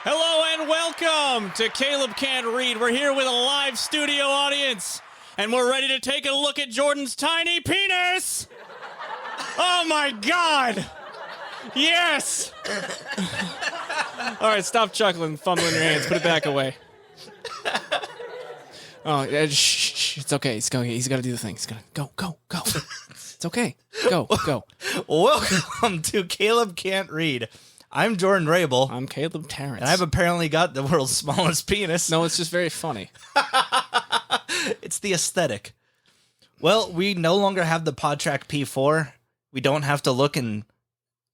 Hello and welcome to Caleb Can't Read. We're here with a live studio audience, and we're ready to take a look at Jordan's tiny penis. Oh my God! Yes! All right, stop chuckling, fumbling your hands. Put it back away. Oh, shh, it's okay. He's got to do the thing. He's got to go. It's okay. Go. Welcome to Caleb Can't Read. I'm Jordan Rabel. I'm Caleb Terrence. And I've apparently got the world's smallest penis. No, it's just very funny. It's the aesthetic. Well, we no longer have the PodTrack P4. We don't have to look at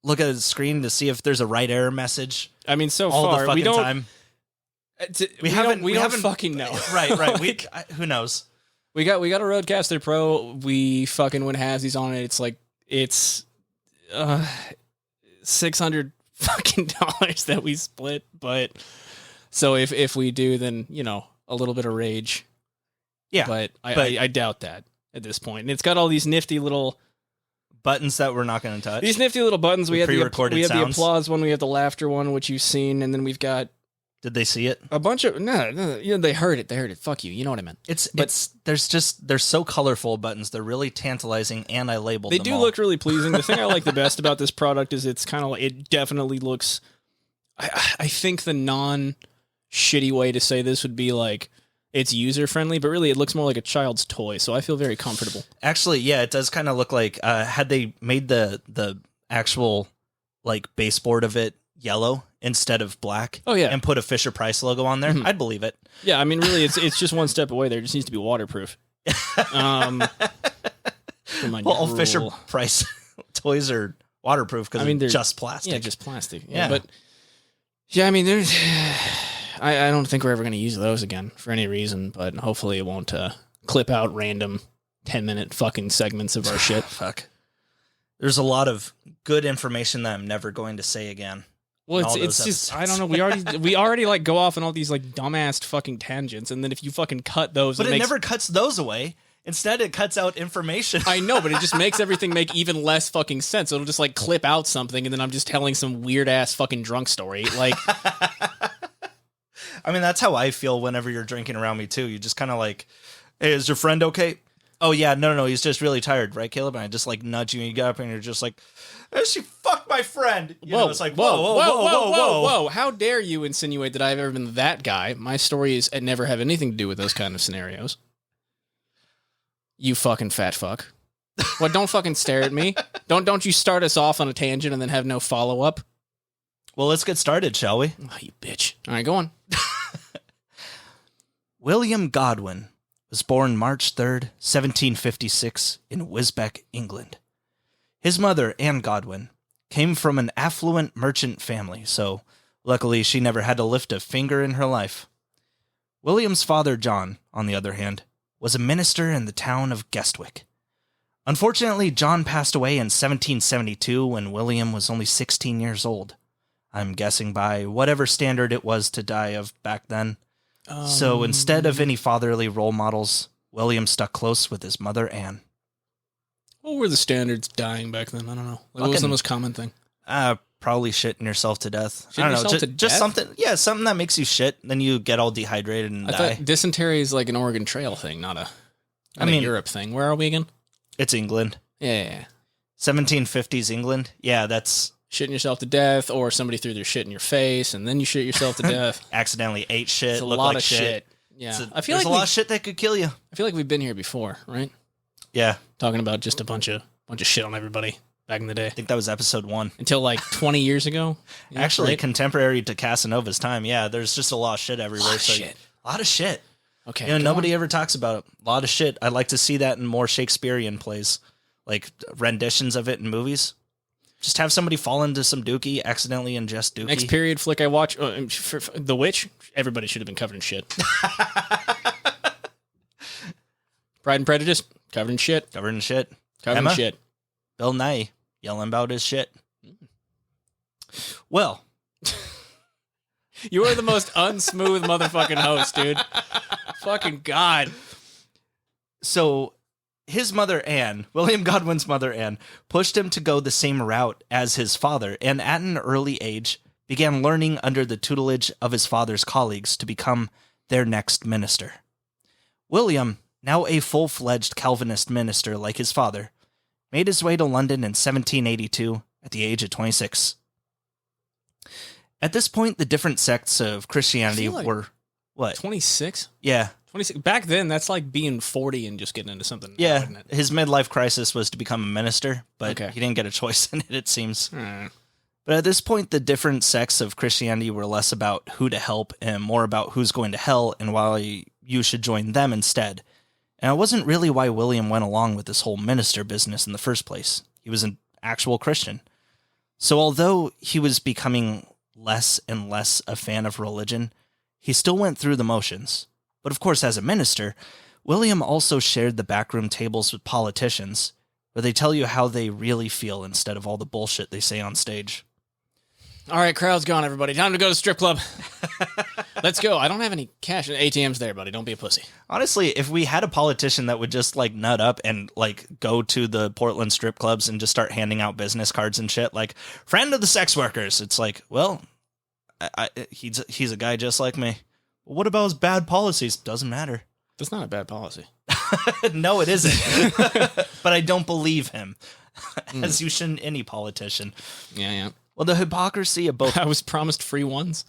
the screen to see if there's a right error message. I mean, so all far the fucking we don't. time. We don't fucking know. Right. Who knows? We got a Rodecaster Pro. We fucking went halvesies on it. It's $600 fucking dollars that we split. But so if we do, then a little bit of rage. Yeah, but I doubt that at this point. And it's got all these nifty little buttons that we're not going to touch. These nifty little buttons. We have the sounds. applause one. We have the laughter one, which you've seen, and then we've got. Did they see it? A bunch of they heard it. Fuck you. You know what I meant. They're so colorful buttons. They're really tantalizing, and I labeled them. They do look really pleasing. The thing I like the best about this product is it's kind of like, it definitely looks. I think the non-shitty way to say this would be like it's user friendly, but really it looks more like a child's toy. So I feel very comfortable. Actually, yeah, it does kind of look like had they made the actual like baseboard of it yellow instead of black. Oh yeah, and put a Fisher-Price logo on there, I'd believe it. Yeah, I mean, really, it's just one step away. There, it just needs to be waterproof. All Fisher-Price toys are waterproof because they're just plastic. Yeah, just plastic. Yeah, but yeah, I mean, there's. I don't think we're ever going to use those again for any reason, but hopefully it won't clip out random 10-minute fucking segments of our shit. Fuck. There's a lot of good information that I'm never going to say again. Well, it's just, I don't know. We already like go off on all these like dumbass fucking tangents, and then if you fucking cut those, but it never cuts those away. Instead, it cuts out information. I know, but it just makes everything make even less fucking sense. It'll just like clip out something, and then I'm just telling some weird ass fucking drunk story. Like, I mean, that's how I feel whenever you're drinking around me too. You just kind of like, hey, is your friend okay? Oh yeah, no, he's just really tired, right, Caleb? And I just like nudge you, and you get up, and you're just like, hey, she fucked my friend. It's like, whoa. How dare you insinuate that I've ever been that guy? My stories never have anything to do with those kind of scenarios. You fucking fat fuck. What? Don't fucking stare at me. Don't you start us off on a tangent and then have no follow up. Well, let's get started, shall we? Oh, you bitch. All right, go on. William Godwin was born March 3rd, 1756, in Wisbech, England. His mother, Anne Godwin, came from an affluent merchant family, so luckily she never had to lift a finger in her life. William's father, John, on the other hand, was a minister in the town of Guestwick. Unfortunately, John passed away in 1772 when William was only 16 years old. I'm guessing by whatever standard it was to die of back then. So instead of any fatherly role models, William stuck close with his mother, Anne. What were the standards dying back then? I don't know. What was the most common thing? Probably shitting yourself to death. I don't know. Just something. Yeah, something that makes you shit. Then you get all dehydrated and die. I thought dysentery is like an Oregon Trail thing, not a Europe thing. Where are we again? It's England. Yeah. 1750s England. Yeah, that's... Shitting yourself to death, or somebody threw their shit in your face, and then you shit yourself to death. Accidentally ate shit. It's a lot of shit. Yeah, I feel like there's a lot of shit that could kill you. I feel like we've been here before, right? Yeah, talking about just a bunch of shit on everybody back in the day. I think that was episode 1. Until like 20 years ago. Yeah, actually, right? Contemporary to Casanova's time. Yeah, there's just a lot of shit everywhere. A lot of shit. Okay, nobody ever talks about it. A lot of shit. I'd like to see that in more Shakespearean plays, like renditions of it in movies. Just have somebody fall into some dookie, accidentally ingest dookie. Next period flick I watch, for The Witch, everybody should have been covered in shit. Pride and Prejudice, covered in shit. Covered in shit. Covered in shit. Bill Nye, yelling about his shit. Well. You are the most unsmooth motherfucking host, dude. Fucking God. So... his mother, Anne, William Godwin's mother, Anne, pushed him to go the same route as his father, and at an early age, began learning under the tutelage of his father's colleagues to become their next minister. William, now a full-fledged Calvinist minister like his father, made his way to London in 1782 at the age of 26. At this point, the different sects of Christianity were... What? 26? Yeah. 26. Back then, that's like being 40 and just getting into something. Yeah, now, isn't it? his midlife crisis was to become a minister, but Okay. he didn't get a choice in it seems. Right. But at this point, the different sects of Christianity were less about who to help and more about who's going to hell and why you should join them instead. And it wasn't really why William went along with this whole minister business in the first place. He was an actual Christian. So although he was becoming less and less a fan of religion, he still went through the motions. But of course, as a minister, William also shared the backroom tables with politicians, where they tell you how they really feel instead of all the bullshit they say on stage. All right, crowd's gone, everybody. Time to go to the strip club. Let's go. I don't have any cash. ATM's there, buddy. Don't be a pussy. Honestly, if we had a politician that would just like nut up and like go to the Portland strip clubs and just start handing out business cards and shit, like friend of the sex workers, it's like, well, he's a guy just like me. What about his bad policies? Doesn't matter. That's not a bad policy. No, it isn't. But I don't believe him, as you shouldn't any politician. Yeah. Well, the hypocrisy of both... I was promised free ones.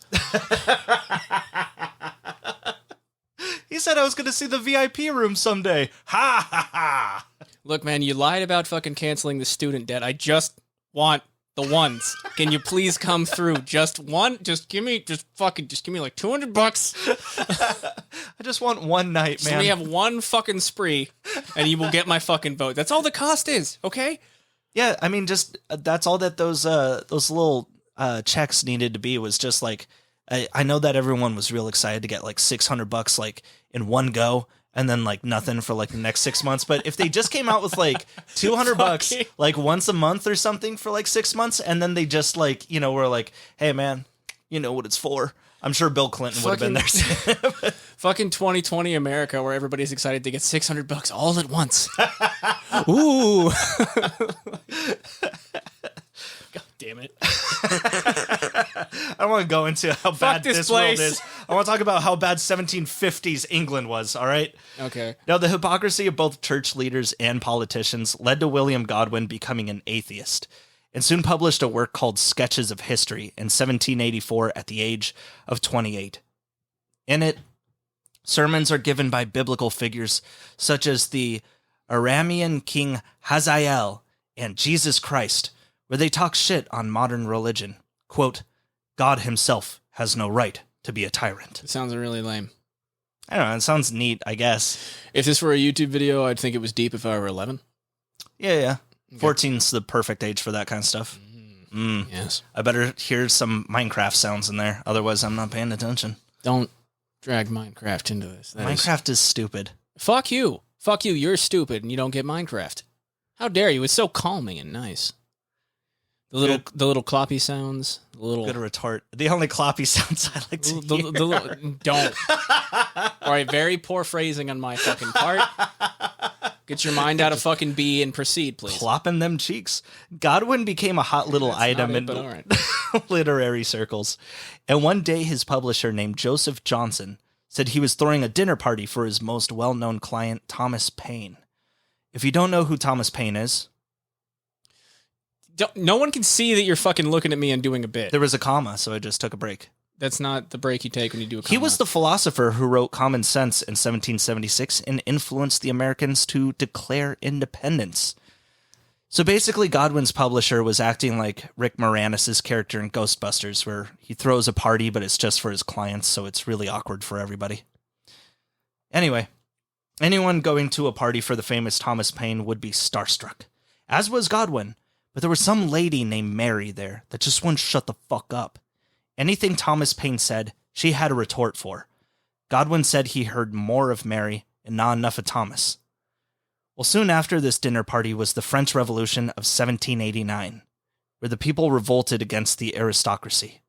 He said I was going to see the VIP room someday. Ha ha ha. Look, man, you lied about fucking canceling the student debt. I just want the ones. Can you please come through? Just one? Just give me like $200. I just want one night, man. So we have one fucking spree, and you will get my fucking vote. That's all the cost is, okay? Yeah, I mean, just that's all that those little checks needed to be was just like, I know that everyone was real excited to get like $600 like in one go and then like nothing for like the next 6 months. But if they just came out with like $200 like once a month or something for like 6 months, and then they just like, were like, hey man, you know what it's for. I'm sure Bill Clinton would have been there. Fucking 2020 America, where everybody's excited to get $600 all at once. Ooh. God damn it. I don't want to go into how bad this world is. I want to talk about how bad 1750s England was, all right? Okay. Now, the hypocrisy of both church leaders and politicians led to William Godwin becoming an atheist, and soon published a work called Sketches of History in 1784 at the age of 28. In it, sermons are given by biblical figures such as the Aramean King Hazael and Jesus Christ, where they talk shit on modern religion. Quote, God himself has no right to be a tyrant. It sounds really lame. I don't know, it sounds neat, I guess. If this were a YouTube video, I'd think it was deep if I were 11. Yeah. 14's the perfect age for that kind of stuff. Yes. I better hear some Minecraft sounds in there, otherwise I'm not paying attention. Don't drag Minecraft into this. Minecraft is stupid. Fuck you. Fuck you. You're stupid and you don't get Minecraft. How dare you? It's so calming and nice. The little cloppy sounds. The little good retort. The only cloppy sounds I like to hear. Don't. All right, very poor phrasing on my fucking part. Get your mind out of fucking B and proceed, please. Clopping them cheeks. Godwin became a hot little item in literary circles. And one day his publisher named Joseph Johnson said he was throwing a dinner party for his most well-known client, Thomas Paine. If you don't know who Thomas Paine is... No one can see that you're fucking looking at me and doing a bit. There was a comma, so I just took a break. That's not the break you take when you do a comma. He was the philosopher who wrote Common Sense in 1776 and influenced the Americans to declare independence. So basically, Godwin's publisher was acting like Rick Moranis' character in Ghostbusters, where he throws a party, but it's just for his clients, so it's really awkward for everybody. Anyway, anyone going to a party for the famous Thomas Paine would be starstruck, as was Godwin. But there was some lady named Mary there that just wouldn't shut the fuck up. Anything Thomas Paine said, she had a retort for. Godwin said he heard more of Mary and not enough of Thomas. Well, soon after this dinner party was the French Revolution of 1789, where the people revolted against the aristocracy.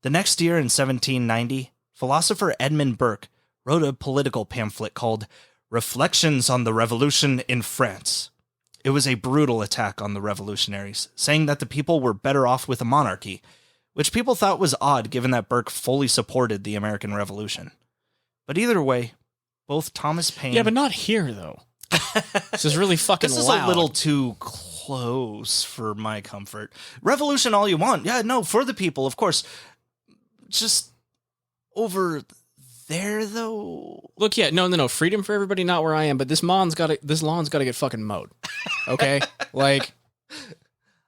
The next year in 1790, philosopher Edmund Burke wrote a political pamphlet called Reflections on the Revolution in France. It was a brutal attack on the revolutionaries, saying that the people were better off with a monarchy, which people thought was odd given that Burke fully supported the American Revolution. But either way, both Thomas Paine... Yeah, but not here, though. This is really fucking This is loud. a little too close for my comfort. Revolution all you want. Yeah, no, for the people, of course. Just over there, though. Look, yeah, no. Freedom for everybody, not where I am. But this lawn's got to get fucking mowed. Okay, like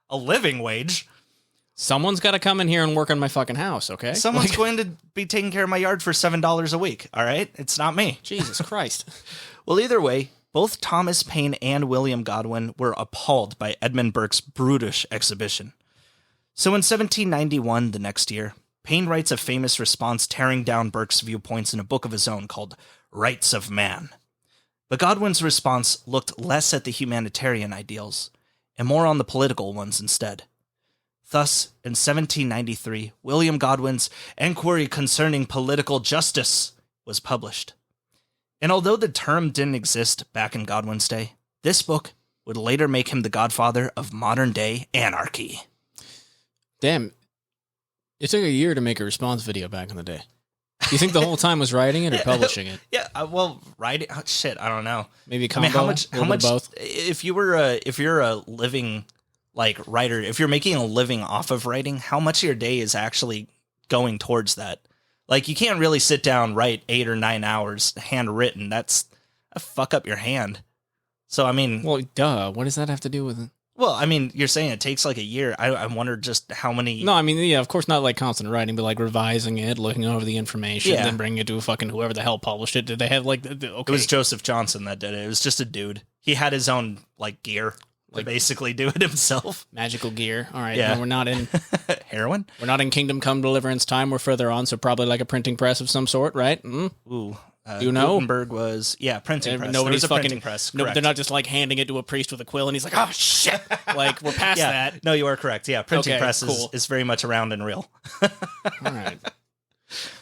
a living wage. Someone's got to come in here and work on my fucking house. Okay, Someone's going to be taking care of my yard for $7 a week. All right, it's not me. Jesus Christ. Well, either way, both Thomas Paine and William Godwin were appalled by Edmund Burke's brutish exhibition. So in 1791, the next year, Paine writes a famous response tearing down Burke's viewpoints in a book of his own called Rights of Man. But Godwin's response looked less at the humanitarian ideals and more on the political ones instead. Thus, in 1793, William Godwin's Enquiry Concerning Political Justice was published. And although the term didn't exist back in Godwin's day, this book would later make him the godfather of modern-day anarchy. Damn. It took a year to make a response video back in the day. You think the whole time was writing it or publishing it? Yeah, well, writing... Oh, shit, I don't know. Maybe a combo, how much both? If you're a living... like writer, if you're making a living off of writing, how much of your day is actually going towards that? Like, you can't really sit down, write 8 or 9 hours handwritten. That's a fuck up your hand. So, I mean... Well, duh. What does that have to do with it? Well, I mean, you're saying it takes like a year. I wonder just how many... No, I mean, yeah, of course not like constant writing, but like revising it, looking over the information, Yeah. then bringing it to a fucking whoever the hell published it. Did they have like... Okay. It was Joseph Johnson that did it. It was just a dude. He had his own, like, gear to basically do it himself. Magical gear. All right. Yeah. No, we're not in... Heroin? We're not in Kingdom Come Deliverance time. We're further on, so probably like a printing press of some sort, right? Mm? Ooh. Do you know? Gutenberg was... Yeah, printing press. Nobody's There was a fucking... printing press, No, correct. they're not just like handing it to a priest with a quill and he's like, oh, shit. Like, we're past Yeah, that. no, you are correct. Yeah, printing Okay, press cool. is very much around and real. All right.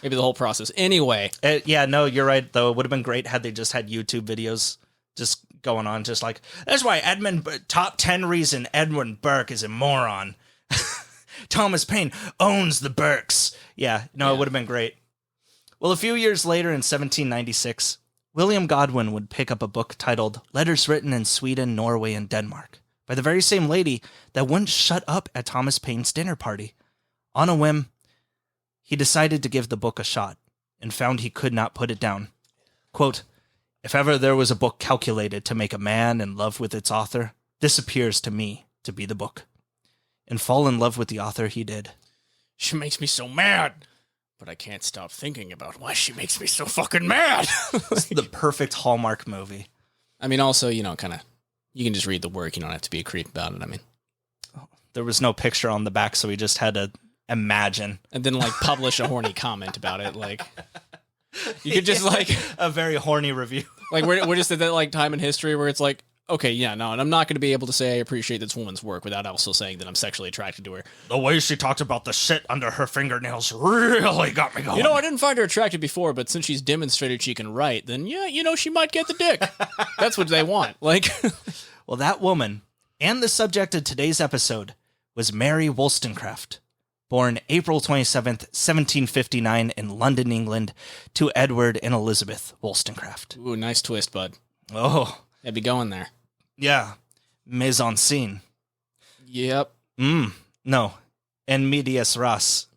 Maybe the whole process. Anyway. Yeah, no, you're right, though. It would have been great had they just had YouTube videos just going on, just like, that's why top 10 reason Edmund Burke is a moron. Thomas Paine owns the Burkes. Yeah, no, It would have been great. Well, a few years later in 1796, William Godwin would pick up a book titled Letters Written in Sweden, Norway, and Denmark by the very same lady that wouldn't shut up at Thomas Paine's dinner party. On a whim, he decided to give the book a shot and found he could not put it down. Quote, if ever there was a book calculated to make a man in love with its author, this appears to me to be the book. And fall in love with the author he did. She makes me so mad, but I can't stop thinking about why she makes me so fucking mad. It's the perfect Hallmark movie. I mean, also, you know, kind of, you can just read the work. You don't have to be a creep about it. I mean, there was no picture on the back, so we just had to imagine. And then, like, publish a horny comment about it. Like, you could just, like... a very horny review. Like, we're just at that, like, time in history where it's like, okay, yeah, no, and I'm not going to be able to say I appreciate this woman's work without also saying that I'm sexually attracted to her. The way she talked about the shit under her fingernails really got me going. You know, I didn't find her attractive before, but since she's demonstrated she can write, then, yeah, you know, she might get the dick. That's what they want. Like, well, that woman, and the subject of today's episode, was Mary Wollstonecraft, born April 27th, 1759 in London, England, to Edward and Elizabeth Wollstonecraft. ooh, nice twist, bud. Oh. I'd be going there. Yeah. Mise en scene. Yep. No. En medias res.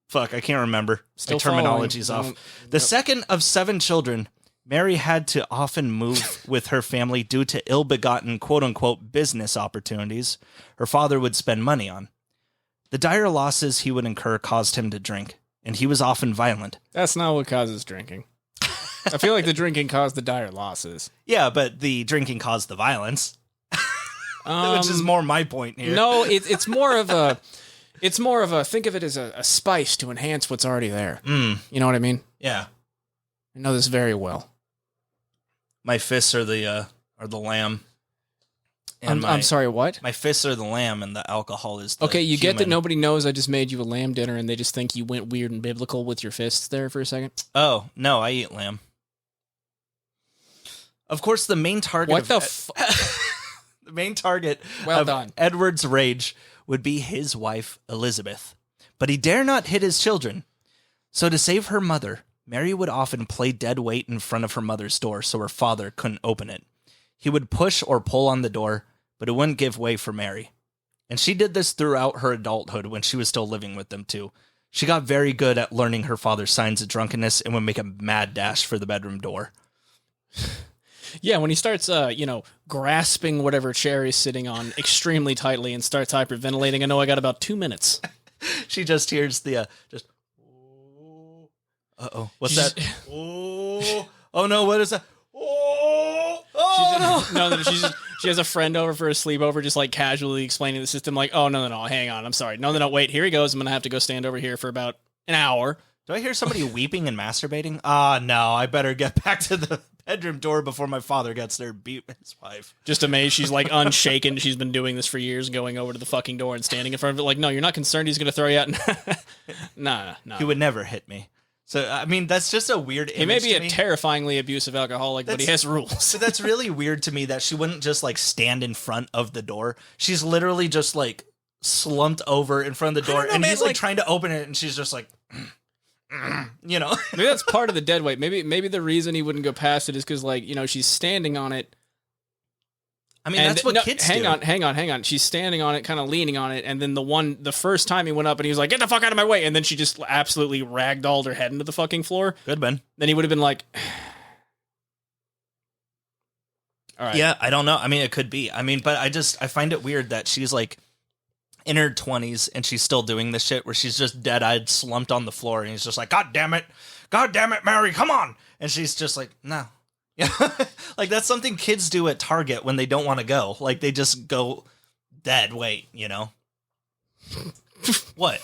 Fuck, I can't remember. Still My terminology's following. off. The second of 7 children, Mary had to often move with her family due to ill-begotten quote-unquote business opportunities her father would spend money on. The dire losses he would incur caused him to drink, and he was often violent. That's not what causes drinking. I feel like the drinking caused the dire losses. Yeah, but the drinking caused the violence. Which is more my point here. No, it's more of a... It's more of a... Think of it as a spice to enhance what's already there. You know what I mean? Yeah. I know this very well. My fists are the lamb. And I'm sorry, what? My fists are the lamb, and the alcohol is the Okay, you get that human. nobody knows I just made you a lamb dinner, and they just think you went weird and biblical with your fists there for a second? Oh, no, I eat lamb. Of course, the main target What the the main target Well of done. Edward's rage would be his wife, Elizabeth, but he dare not hit his children. So to save her mother, Mary would often play dead weight in front of her mother's door so her father couldn't open it. He would push or pull on the door, but it wouldn't give way for Mary. And she did this throughout her adulthood when she was still living with them too. She got very good at learning her father's signs of drunkenness and would make a mad dash for the bedroom door. Yeah, when he starts, grasping whatever chair he's sitting on extremely tightly and starts hyperventilating, I know I got about 2 minutes. She just hears the, uh-oh, what's that? Oh no, what is that? She has a friend over for a sleepover, just like casually explaining the system, like, oh, no, hang on, I'm sorry. No, wait, here he goes. I'm going to have to go stand over here for about an hour. Do I hear somebody weeping and masturbating? No, I better get back to the bedroom door before my father gets there and beat his wife. Just amazed. She's like unshaken. She's been doing this for years, going over to the fucking door and standing in front of it like, no, you're not concerned he's going to throw you out? Nah. He would never hit me. So, I mean, that's just a weird image. He may be a terrifyingly abusive alcoholic, but he has rules. So that's really weird to me that she wouldn't just, like, stand in front of the door. She's literally just, like, slumped over in front of the door, and he's, like, trying to open it, and she's just like, you know? Maybe that's part of the dead weight. Maybe the reason he wouldn't go past it is because, like, she's standing on it. I mean, that's what kids do. Hang on. She's standing on it, kind of leaning on it, and then the first time he went up and he was like, get the fuck out of my way, and then she just absolutely ragdolled her head into the fucking floor. Good man. Then he would have been like, all right. Yeah, I don't know. I mean, it could be. I mean, but I find it weird that she's like in her 20s and she's still doing this shit where she's just dead-eyed slumped on the floor and he's just like, God damn it, Mary, come on. And she's just like, no. Yeah, like that's something kids do at Target when they don't want to go. Like they just go dead weight, What?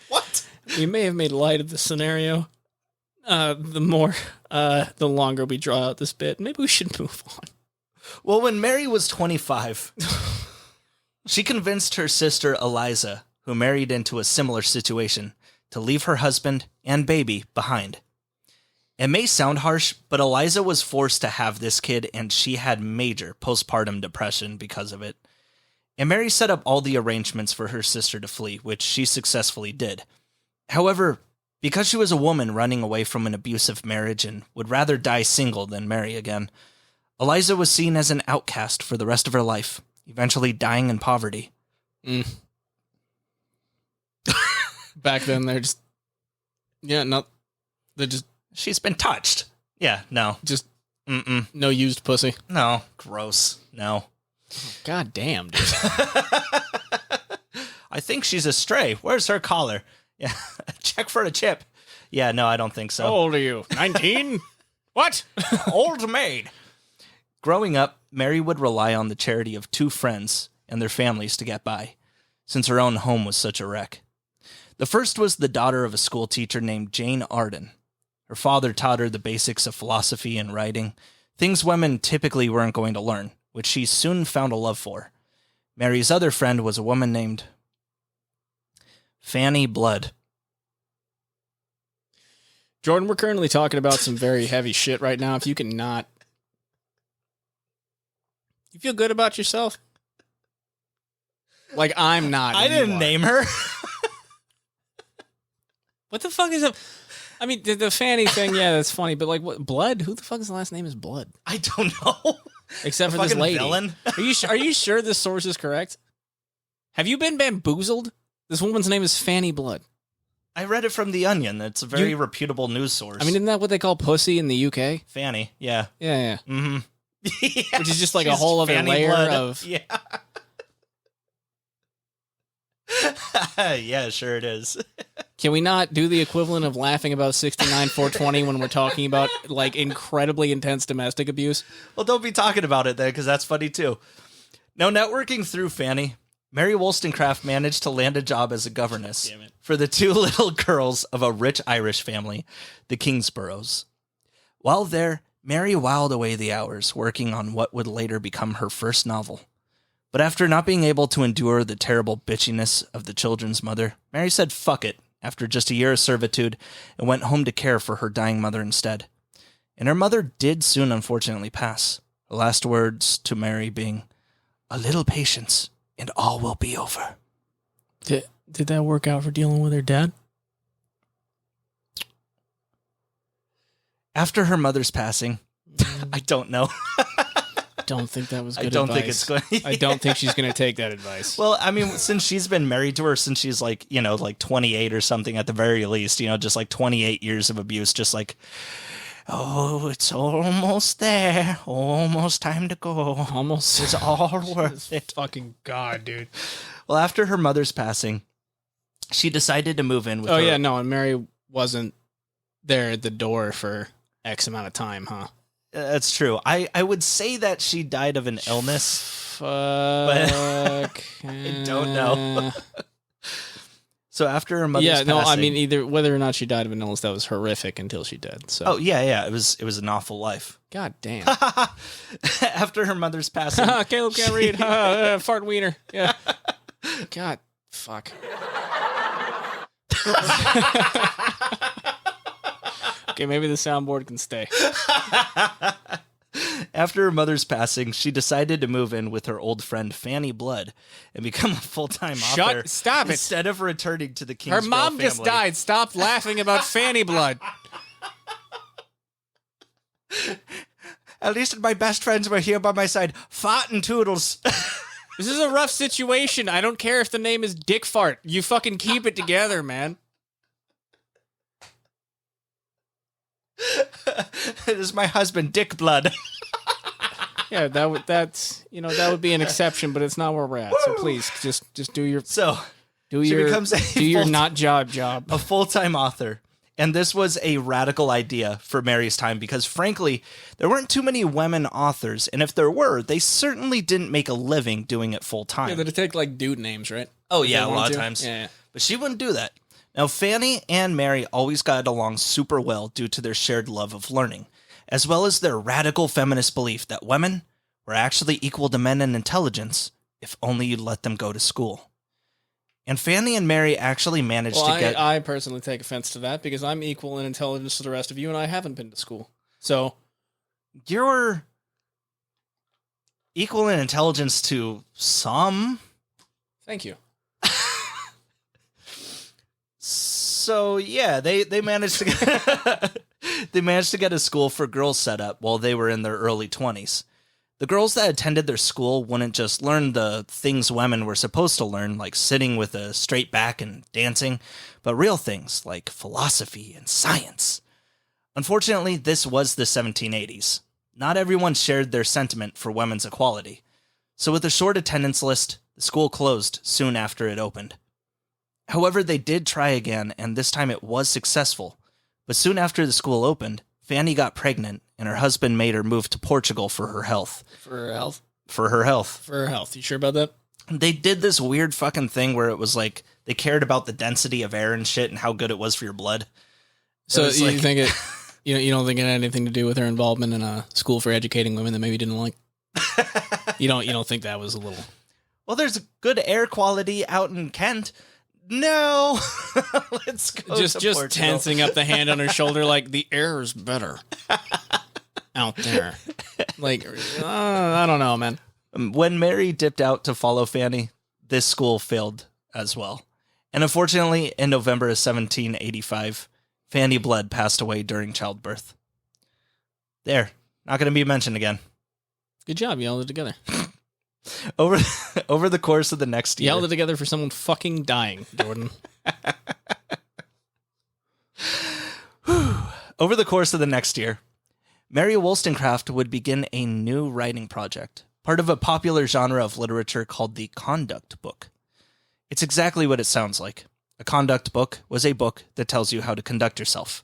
What? We may have made light of the scenario. The longer we draw out this bit, maybe we should move on. Well, when Mary was 25, she convinced her sister Eliza, who married into a similar situation, to leave her husband and baby behind. It may sound harsh, but Eliza was forced to have this kid, and she had major postpartum depression because of it. And Mary set up all the arrangements for her sister to flee, which she successfully did. However, because she was a woman running away from an abusive marriage and would rather die single than marry again, Eliza was seen as an outcast for the rest of her life, eventually dying in poverty. Back then, She's been touched. Yeah, no. Just no used pussy. No, gross. No. God damn, dude. I think she's a stray. Where's her collar? Yeah, check for a chip. Yeah, no, I don't think so. How old are you? 19? What? Old maid. Growing up, Mary would rely on the charity of two friends and their families to get by, since her own home was such a wreck. The first was the daughter of a school teacher named Jane Arden. Her father taught her the basics of philosophy and writing, things women typically weren't going to learn, which she soon found a love for. Mary's other friend was a woman named Fanny Blood. Jordan, we're currently talking about some very heavy shit right now. If you can not... You feel good about yourself? Like, I'm not. I didn't name her. What the fuck is up? I mean, the Fanny thing, yeah, that's funny, but like, what, Blood? Who the fuck's last name is Blood? I don't know. Except for this lady. Villain? Are you sure this source is correct? Have you been bamboozled? This woman's name is Fanny Blood. I read it from The Onion. It's a very reputable news source. I mean, isn't that what they call pussy in the UK? Fanny, yeah. Yeah. Mm-hmm. Yeah, which is just like a whole other layer of... Yeah. Yeah, sure it is. Can we not do the equivalent of laughing about 69-420 when we're talking about like incredibly intense domestic abuse? Well, don't be talking about it then, because that's funny too. Now, networking through Fanny, Mary Wollstonecraft managed to land a job as a governess for the two little girls of a rich Irish family, the Kingsboroughs. While there, Mary whiled away the hours working on what would later become her first novel. But after not being able to endure the terrible bitchiness of the children's mother, Mary said fuck it after just a year of servitude and went home to care for her dying mother instead. And her mother did soon unfortunately pass, her last words to Mary being, "A little patience and all will be over." did that work out for dealing with her dad? After her mother's passing, I don't know. Don't think that was good I don't advice. think it's going. I don't think she's going to take that advice. Well, I mean, since she's been married to her since she's like, you know, like 28 or something at the very least, you know, just like 28 years of abuse, just like, oh, it's almost there. Almost time to go. Almost. It's all worth it. Fucking God, dude. Well, after her mother's passing, she decided to move in with her. Oh, yeah, no, and Mary wasn't there at the door for X amount of time, huh? That's true. I would say that she died of an illness. Fuck. I don't know. So after her mother's passing... I mean, either whether or not she died of an illness, that was horrific until she did. So. Oh, yeah, it was an awful life. God damn. After her mother's passing... Caleb can't read. Fart wiener. Yeah. God, fuck. Okay, maybe the soundboard can stay. After her mother's passing, she decided to move in with her old friend Fanny Blood and become a full-time author. Stop it. Instead of returning to the Kingsborough Her mom family. just died. Stop laughing about Fanny Blood. At least my best friends were here by my side. Fart and Toodles. This is a rough situation. I don't care if the name is Dick Fart. You fucking keep it together, man. It is my husband, Dick Blood. Yeah, that would be an exception, but it's not where we're at. So please, just do your becomes not job. a full-time author. And this was a radical idea for Mary's time because, frankly, there weren't too many women authors, and if there were, they certainly didn't make a living doing it full-time. Yeah, they'd take like dude names, right? Oh, yeah, a lot of times. Yeah. But she wouldn't do that. Now, Fanny and Mary always got along super well due to their shared love of learning, as well as their radical feminist belief that women were actually equal to men in intelligence if only you'd let them go to school. And Fanny and Mary actually managed to get... I personally take offense to that because I'm equal in intelligence to the rest of you and I haven't been to school. So... You're equal in intelligence to some... Thank you. So yeah, they managed to get they managed to get a school for girls set up while they were in their early 20s. The girls that attended their school wouldn't just learn the things women were supposed to learn, like sitting with a straight back and dancing, but real things like philosophy and science. Unfortunately, this was the 1780s. Not everyone shared their sentiment for women's equality. So with a short attendance list, the school closed soon after it opened. However, they did try again, and this time it was successful. But soon after the school opened, Fanny got pregnant, and her husband made her move to Portugal for her health. For her health? For her health. For her health. You sure about that? They did this weird fucking thing where it was like, they cared about the density of air and shit and how good it was for your blood. So you think it... You don't think it had anything to do with her involvement in a school for educating women that maybe you didn't like? You don't think that was a little... Well, there's good air quality out in Kent. No, let's go. Just Portugal. tensing up the hand on her shoulder, like the air is better out there. Like, I don't know, man. When Mary dipped out to follow Fanny, this school failed as well. And unfortunately, in November of 1785, Fanny Blood passed away during childbirth. There, not going to be mentioned again. Good job, you held it together. Over the course of the next year. You held it together for someone fucking dying, Jordan. Over the course of the next year, Mary Wollstonecraft would begin a new writing project, part of a popular genre of literature called the conduct book. It's exactly what it sounds like. A conduct book was a book that tells you how to conduct yourself.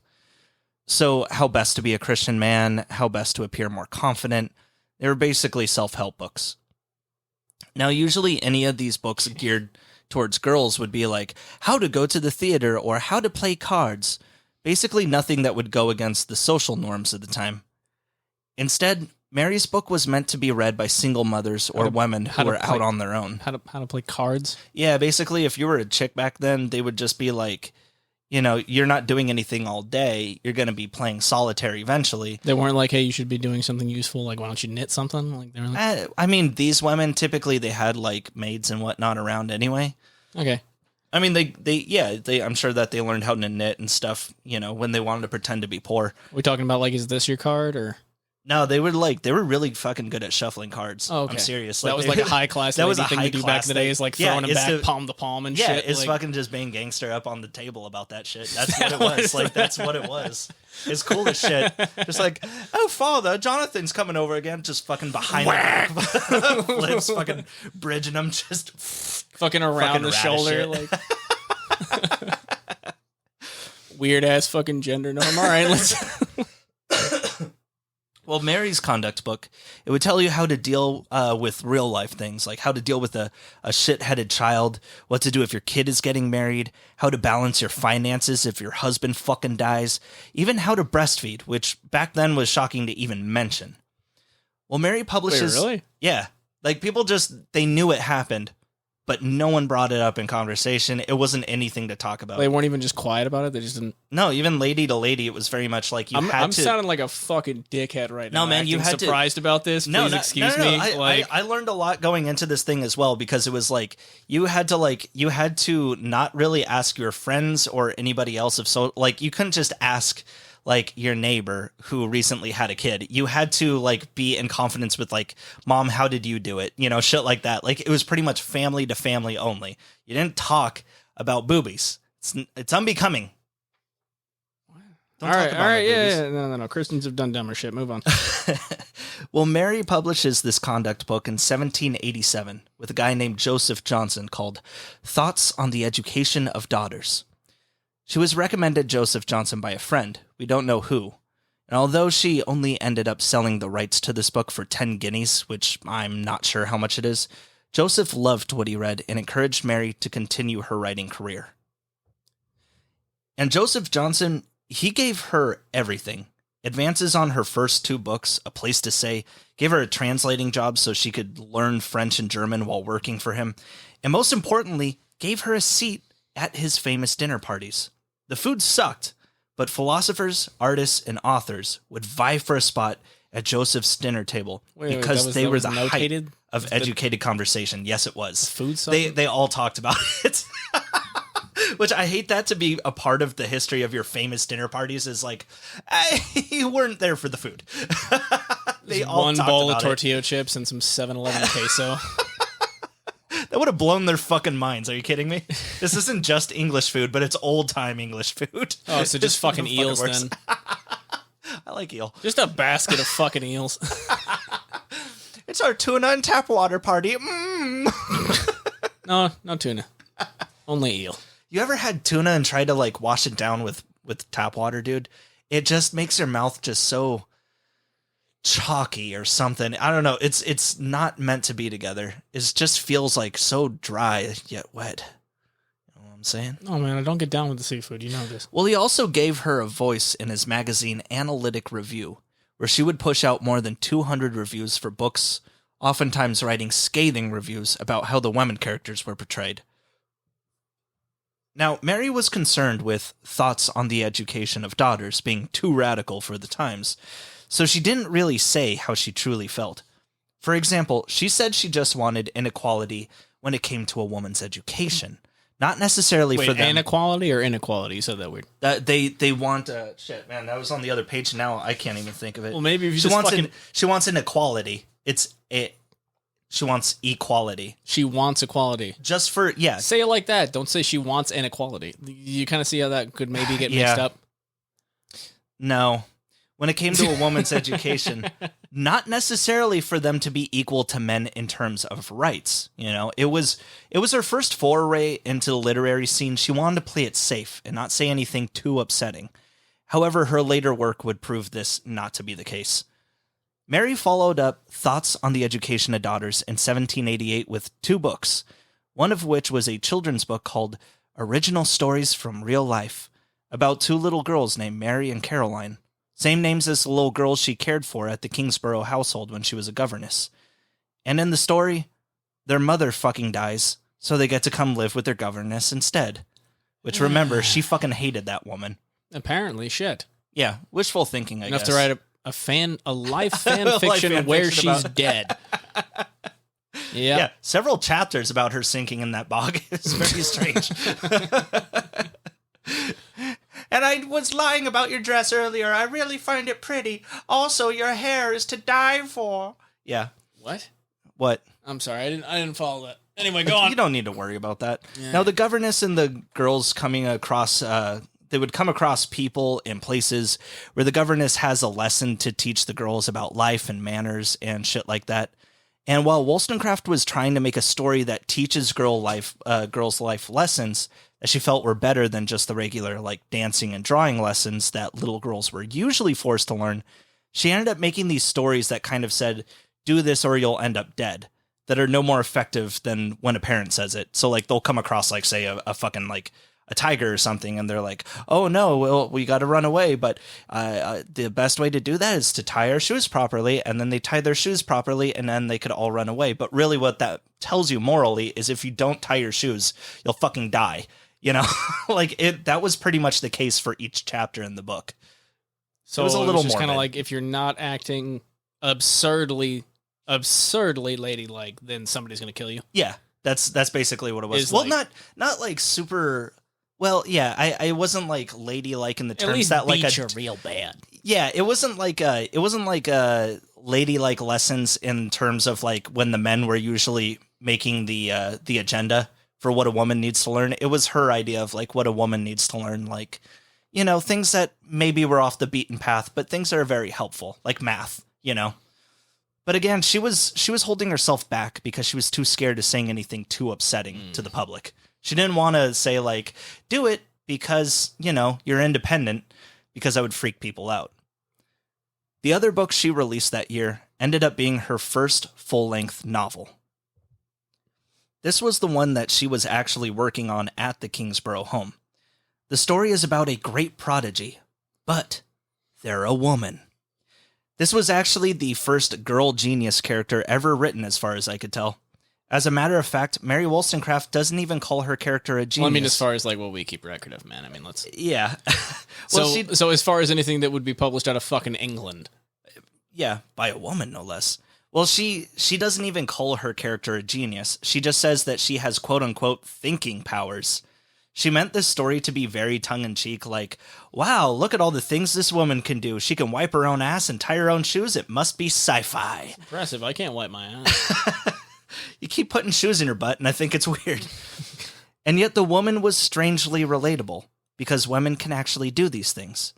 So, how best to be a Christian man, how best to appear more confident. They were basically self-help books. Now, usually any of these books geared towards girls would be like how to go to the theater or how to play cards. Basically nothing that would go against the social norms of the time. Instead, Mary's book was meant to be read by single mothers or women who were out on their own. How to play cards? Yeah, basically, if you were a chick back then, they would just be like, you know, you're not doing anything all day. You're going to be playing solitaire eventually. They weren't like, hey, you should be doing something useful. Like, why don't you knit something? Like, they were like... I mean, these women, typically, they had, like, maids and whatnot around anyway. Okay. I mean, I'm sure that they learned how to knit and stuff, when they wanted to pretend to be poor. Are we talking about like, is this your card or? No, they were really fucking good at shuffling cards. Oh, okay. I'm serious. That was like a high class. That was a thing to do back in the day. Is like throwing them back palm to palm and shit. Yeah, it's like, fucking just being gangster up on the table about that shit. That's what it was. Like that's what it was. It's cool as shit. Just like, oh father, Jonathan's coming over again. Just fucking behind him, flips, fucking bridging them, just fucking around the shoulder, like weird ass fucking gender norm. All right, let's. Well, Mary's conduct book, it would tell you how to deal with real life things, like how to deal with a shit-headed child, what to do if your kid is getting married, how to balance your finances if your husband fucking dies, even how to breastfeed, which back then was shocking to even mention. Well, Mary publishes... Wait, really? Yeah. Like, people they knew it happened, but no one brought it up in conversation. It wasn't anything to talk about. They weren't even just quiet about it? They just didn't... No, even lady to lady, it was very much like I'm sounding like a fucking dickhead right now. No, man, you had surprised about this? Please excuse me. I learned a lot going into this thing as well, because it was like you had to not really ask your friends or anybody else you couldn't just ask like your neighbor who recently had a kid. You had to like be in confidence with like, mom, how did you do it? Shit like that. Like it was pretty much family to family only. You didn't talk about boobies. It's unbecoming. All right, yeah. No. Christians have done dumber shit. Move on. Well, Mary publishes this conduct book in 1787 with a guy named Joseph Johnson called Thoughts on the Education of Daughters. She was recommended Joseph Johnson by a friend. We don't know who. And although she only ended up selling the rights to this book for 10 guineas, which I'm not sure how much it is, Joseph loved what he read and encouraged Mary to continue her writing career. And Joseph Johnson, he gave her everything. Advances on her first 2 books, A Place to Say, gave her a translating job so she could learn French and German while working for him, and most importantly, gave her a seat at his famous dinner parties. The food sucked, but philosophers, artists, and authors would vie for a spot at Joseph's dinner table because they were the height of educated conversation. Yes, it was. Food sucked? They all talked about it. Which I hate that to be a part of the history of your famous dinner parties is like, you weren't there for the food. They all one talked bowl about of tortilla chips and some 7-Eleven queso. That would have blown their fucking minds. Are you kidding me? This isn't just English food, but it's old-time English food. Oh, so just fucking eels then. I like eel. Just a basket of fucking eels. It's our tuna and tap water party. No tuna. Only eel. You ever had tuna and tried to like wash it down with tap water, dude? It just makes your mouth just so chalky or something. I don't know. It's not meant to be together. It just feels like so dry yet wet. You know what I'm saying? Oh man, I don't get down with the seafood. You know this. Well, he also gave her a voice in his magazine Analytic Review, where she would push out more than 200 reviews for books, oftentimes writing scathing reviews about how the women characters were portrayed. Now, Mary was concerned with Thoughts on the Education of Daughters being too radical for the times, so she didn't really say how she truly felt. For example, she said she just wanted inequality when it came to a woman's education, not necessarily for them. Inequality or inequality? You said that weird. They want shit, man. That was on the other page. Now I can't even think of it. Well, maybe if you she wants inequality. She wants equality. She wants equality. Just for, yeah. Say it like that. Don't say she wants inequality. You kind of see how that could maybe get mixed up? No. When it came to a woman's education, not necessarily for them to be equal to men in terms of rights. It was her first foray into the literary scene. She wanted to play it safe and not say anything too upsetting. However, her later work would prove this not to be the case. Mary followed up Thoughts on the Education of Daughters in 1788 with 2 books, one of which was a children's book called Original Stories from Real Life, about 2 little girls named Mary and Caroline, same names as the little girls she cared for at the Kingsborough household when she was a governess. And in the story, their mother fucking dies, so they get to come live with their governess instead. Which, remember, she fucking hated that woman. Apparently, shit. Yeah, wishful thinking, I guess. Enough to write a live fan fiction where she's dead. Yeah. Several chapters about her sinking in that bog. It's very strange. And I was lying about your dress earlier. I really find it pretty. Also, your hair is to die for. Yeah. What? I'm sorry, I didn't follow that. Anyway, go on. You don't need to worry about that. Yeah. Now, the governess and the girls coming across, they would come across people and places where the governess has a lesson to teach the girls about life and manners and shit like that. And while Wollstonecraft was trying to make a story that teaches girls' life lessons that she felt were better than just the regular like dancing and drawing lessons that little girls were usually forced to learn, she ended up making these stories that kind of said, do this or you'll end up dead, that are no more effective than when a parent says it. So like they'll come across like, say, a fucking like a tiger or something, and they're like, oh no, well, we got to run away, but the best way to do that is to tie our shoes properly. And then they tie their shoes properly, and then they could all run away. But really what that tells you morally is if you don't tie your shoes, you'll fucking die. You know, like that was pretty much the case for each chapter in the book. So it was a little more kind of like if you're not acting absurdly ladylike, then somebody's going to kill you. Yeah, that's basically what it was. Is well, like, not like super. Well, yeah, I wasn't like ladylike in the terms at least that like beat you real bad. Yeah, it wasn't like ladylike lessons in terms of like when the men were usually making the agenda for what a woman needs to learn. It was her idea of like what a woman needs to learn, like, you know, things that maybe were off the beaten path, but things that are very helpful, like math, you know. But again, she was holding herself back because she was too scared to say anything too upsetting to the public. She didn't want to say like, do it because, you know, you're independent, because that would freak people out. The other book she released that year ended up being her first full-length novel. This was the one that she was actually working on at the Kingsborough home. The story is about a great prodigy, but they're a woman. This was actually the first girl genius character ever written, as far as I could tell. As a matter of fact, Mary Wollstonecraft doesn't even call her character a genius. Well, I mean, as far as like what we keep record of, man. I mean, let's. Yeah. Well, so as far as anything that would be published out of fucking England. Yeah, by a woman, no less. Well, she doesn't even call her character a genius. She just says that she has quote-unquote thinking powers. She meant this story to be very tongue-in-cheek, like, wow, look at all the things this woman can do. She can wipe her own ass and tie her own shoes. It must be sci-fi. Impressive. I can't wipe my ass. You keep putting shoes in your butt, and I think it's weird. And yet the woman was strangely relatable, because women can actually do these things.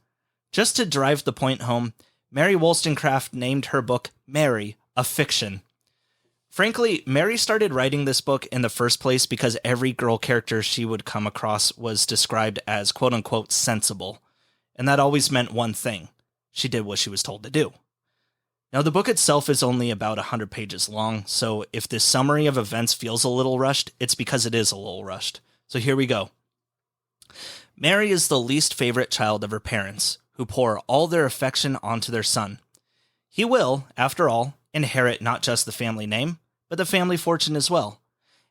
Just to drive the point home, Mary Wollstonecraft named her book Mary, a fiction. Frankly, Mary started writing this book in the first place because every girl character she would come across was described as quote-unquote sensible, and that always meant one thing. She did what she was told to do. Now, the book itself is only about 100 pages long, so if this summary of events feels a little rushed, it's because it is a little rushed. So here we go. Mary is the least favorite child of her parents, who pour all their affection onto their son. He will, after all, inherit not just the family name, but the family fortune as well.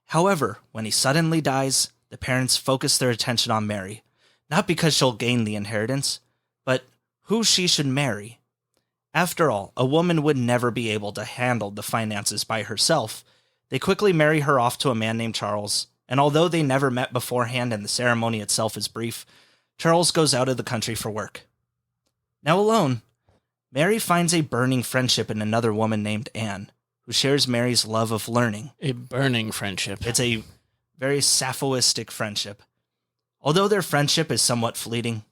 However, when he suddenly dies, the parents focus their attention on Mary, not because she'll gain the inheritance, but who she should marry. After all, a woman would never be able to handle the finances by herself. They quickly marry her off to a man named Charles, and although they never met beforehand and the ceremony itself is brief, Charles goes out of the country for work. Now alone, Mary finds a burning friendship in another woman named Anne, who shares Mary's love of learning. A burning friendship. It's a very Sapphoistic friendship. Although their friendship is somewhat fleeting,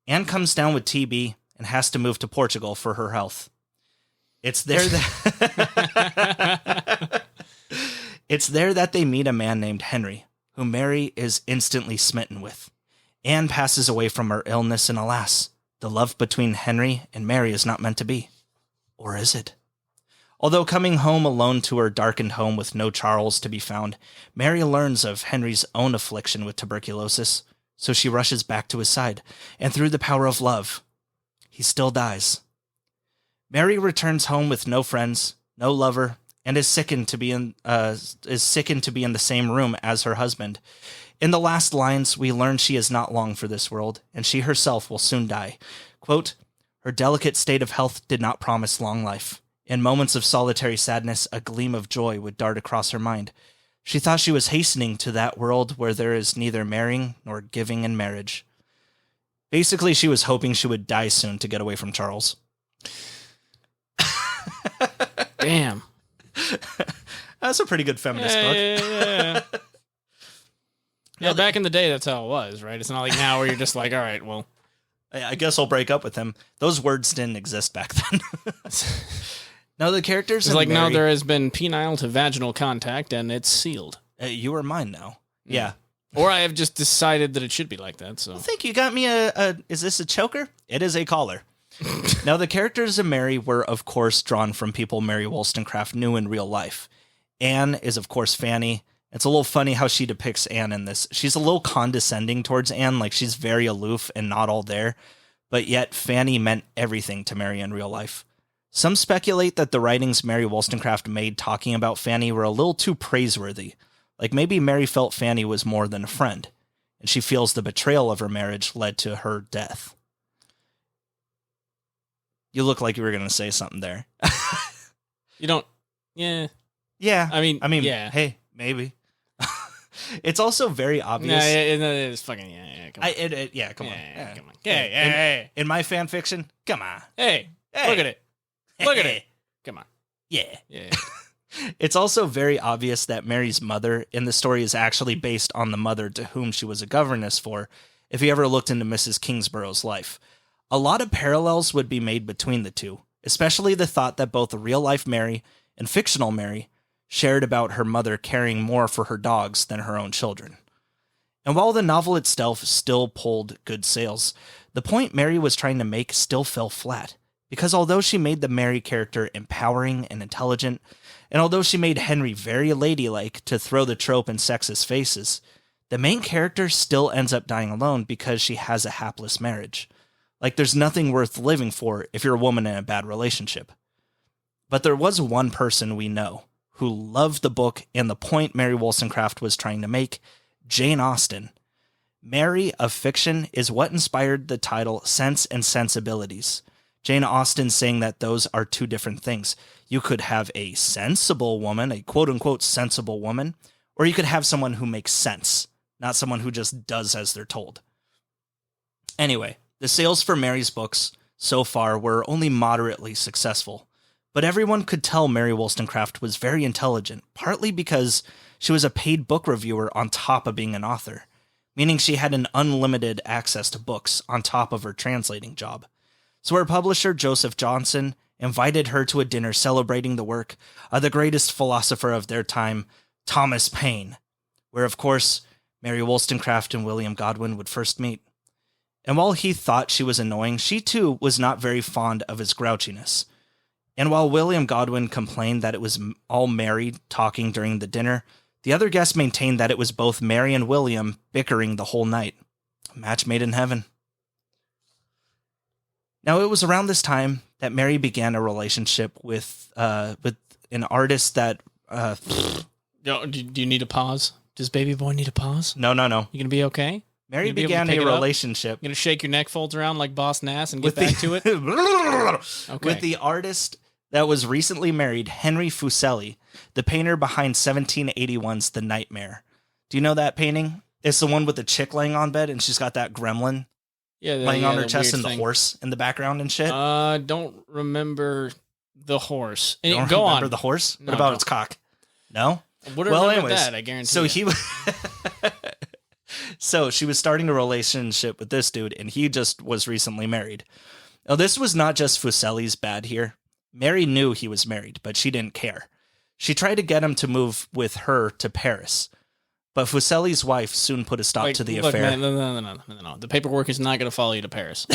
Anne comes down with TB and has to move to Portugal for her health. It's there that they meet a man named Henry, whom Mary is instantly smitten with. Anne passes away from her illness, and alas, the love between Henry and Mary is not meant to be. Or is it? Although coming home alone to her darkened home with no Charles to be found, Mary learns of Henry's own affliction with tuberculosis, so she rushes back to his side, and through the power of love, he still dies. Mary returns home with no friends, no lover, and is sickened to be in the same room as her husband. In the last lines, we learn she is not long for this world, and she herself will soon die. Quote, her delicate state of health did not promise long life. In moments of solitary sadness, a gleam of joy would dart across her mind. She thought she was hastening to that world where there is neither marrying nor giving in marriage. Basically, she was hoping she would die soon to get away from Charles. Damn. That's a pretty good feminist book. Yeah. Yeah, back in the day, that's how it was, right? It's not like now where you're just like, all right, well. I guess I'll break up with him. Those words didn't exist back then. No, the characters. It's like, no, there has been penile to vaginal contact, and it's sealed. You are mine now. Yeah. Or I have just decided that it should be like that. So I think you got me a. Is this a choker? It is a collar. Now, the characters of Mary were, of course, drawn from people Mary Wollstonecraft knew in real life. Anne is, of course, Fanny. It's a little funny how she depicts Anne in this. She's a little condescending towards Anne, like she's very aloof and not all there. But yet, Fanny meant everything to Mary in real life. Some speculate that the writings Mary Wollstonecraft made talking about Fanny were a little too praiseworthy. Like maybe Mary felt Fanny was more than a friend, and she feels the betrayal of her marriage led to her death. You look like you were going to say something there. You don't... Yeah. Yeah. I mean, yeah. Hey, maybe. It's also very obvious. Yeah, it's fucking... Yeah, come on. Come on. Yeah, come on. Hey. In my fan fiction, come on. Hey, look at it. Look at it. Come on. Yeah. Yeah. It's also very obvious that Mary's mother in the story is actually based on the mother to whom she was a governess for, if you ever looked into Mrs. Kingsborough's life. A lot of parallels would be made between the two, especially the thought that both the real-life Mary and fictional Mary shared about her mother caring more for her dogs than her own children. And while the novel itself still pulled good sales, the point Mary was trying to make still fell flat, because although she made the Mary character empowering and intelligent, and although she made Henry very ladylike to throw the trope in sexist faces, the main character still ends up dying alone because she has a hapless marriage. Like, there's nothing worth living for if you're a woman in a bad relationship. But there was one person we know who loved the book and the point Mary Wollstonecraft was trying to make, Jane Austen. Mary of fiction is what inspired the title Sense and Sensibilities. Jane Austen saying that those are two different things. You could have a sensible woman, a quote-unquote sensible woman, or you could have someone who makes sense, not someone who just does as they're told. Anyway, the sales for Mary's books so far were only moderately successful, but everyone could tell Mary Wollstonecraft was very intelligent, partly because she was a paid book reviewer on top of being an author, meaning she had an unlimited access to books on top of her translating job. So her publisher, Joseph Johnson, invited her to a dinner celebrating the work of the greatest philosopher of their time, Thomas Paine, where, of course, Mary Wollstonecraft and William Godwin would first meet. And while he thought she was annoying, she too was not very fond of his grouchiness. And while William Godwin complained that it was all Mary talking during the dinner, the other guests maintained that it was both Mary and William bickering the whole night. A match made in heaven. Now, it was around this time that Mary began a relationship with an artist that... Do you need a pause? Does baby boy need a pause? No. You gonna be okay? Mary began a relationship... You gonna shake your neck folds around like Boss Nass and get back to it? Okay. With the artist that was recently married, Henry Fuseli, the painter behind 1781's The Nightmare. Do you know that painting? It's the one with the chick laying on bed and she's got that gremlin laying on her chest and the horse in the background and shit. Don't remember the horse. Don't go remember on. The horse? What about its cock? No? Anyways, that, I guarantee. So he was... So she was starting a relationship with this dude, and he just was recently married. Now, this was not just Fuseli's bad here. Mary knew he was married, but she didn't care. She tried to get him to move with her to Paris, but Fuseli's wife soon put a stop to the affair. Man, no. The paperwork is not going to follow you to Paris.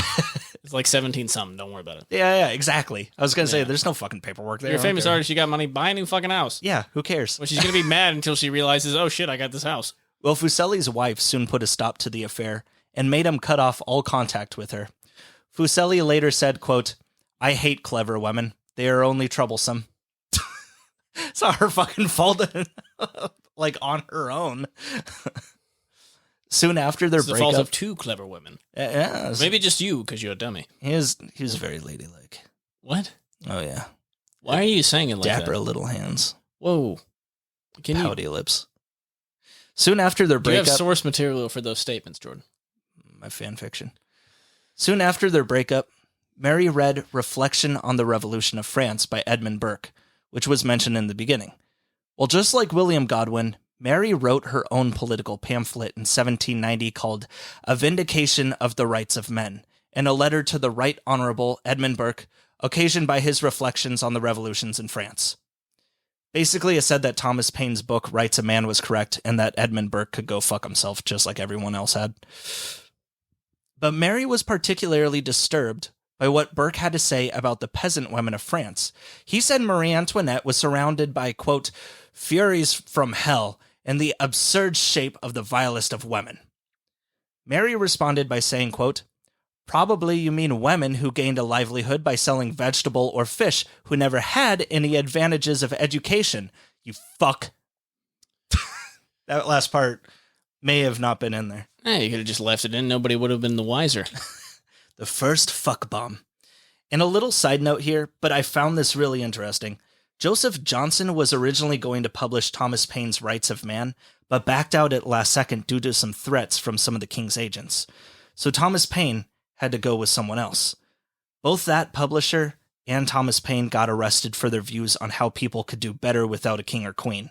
It's like 17-something. Don't worry about it. Yeah, exactly. I was going to say, there's no fucking paperwork there. You're a famous artist. You got money. Buy a new fucking house. Yeah, who cares? Well, she's going to be mad until she realizes, oh, shit, I got this house. Well, Fuseli's wife soon put a stop to the affair and made him cut off all contact with her. Fuseli later said, quote, "I hate clever women. They are only troublesome." It's not her fucking fault, like, on her own. Soon after their breakup... It's the fault of two clever women. Yeah. Maybe just you, because you're a dummy. He was very ladylike. What? Oh, yeah. Why are you saying it like Dapper that? little hands. Whoa. Pouty lips. Soon after their breakup... Do you have source material for those statements, Jordan? My fan fiction. Soon after their breakup, Mary read Reflection on the Revolution of France by Edmund Burke, which was mentioned in the beginning. Well, just like William Godwin, Mary wrote her own political pamphlet in 1790 called A Vindication of the Rights of Men, in a letter to the Right Honorable Edmund Burke, occasioned by his reflections on the revolutions in France. Basically, it said that Thomas Paine's book, Rights of Man, was correct, and that Edmund Burke could go fuck himself, just like everyone else had. But Mary was particularly disturbed by what Burke had to say about the peasant women of France. He said Marie Antoinette was surrounded by, quote, furies from hell and the absurd shape of the vilest of women. Mary responded by saying, quote, probably you mean women who gained a livelihood by selling vegetable or fish who never had any advantages of education, you fuck. That last part may have not been in there. You could have just left it in. Nobody would have been the wiser. The first fuck bomb. And a little side note here, but I found this really interesting. Joseph Johnson was originally going to publish Thomas Paine's Rights of Man, but backed out at last second due to some threats from some of the king's agents. So Thomas Paine had to go with someone else. Both that publisher and Thomas Paine got arrested for their views on how people could do better without a king or queen.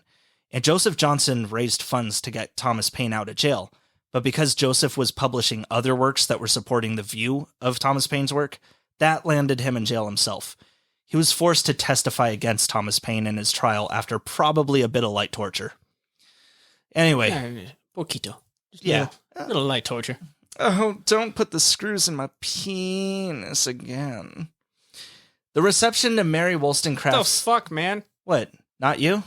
And Joseph Johnson raised funds to get Thomas Paine out of jail. But because Joseph was publishing other works that were supporting the view of Thomas Paine's work, that landed him in jail himself. He was forced to testify against Thomas Paine in his trial after probably a bit of light torture. Anyway. Poquito. Yeah. A little light torture. Oh, don't put the screws in my penis again. The reception to Mary Wollstonecraft's... The fuck, man? What? Not you?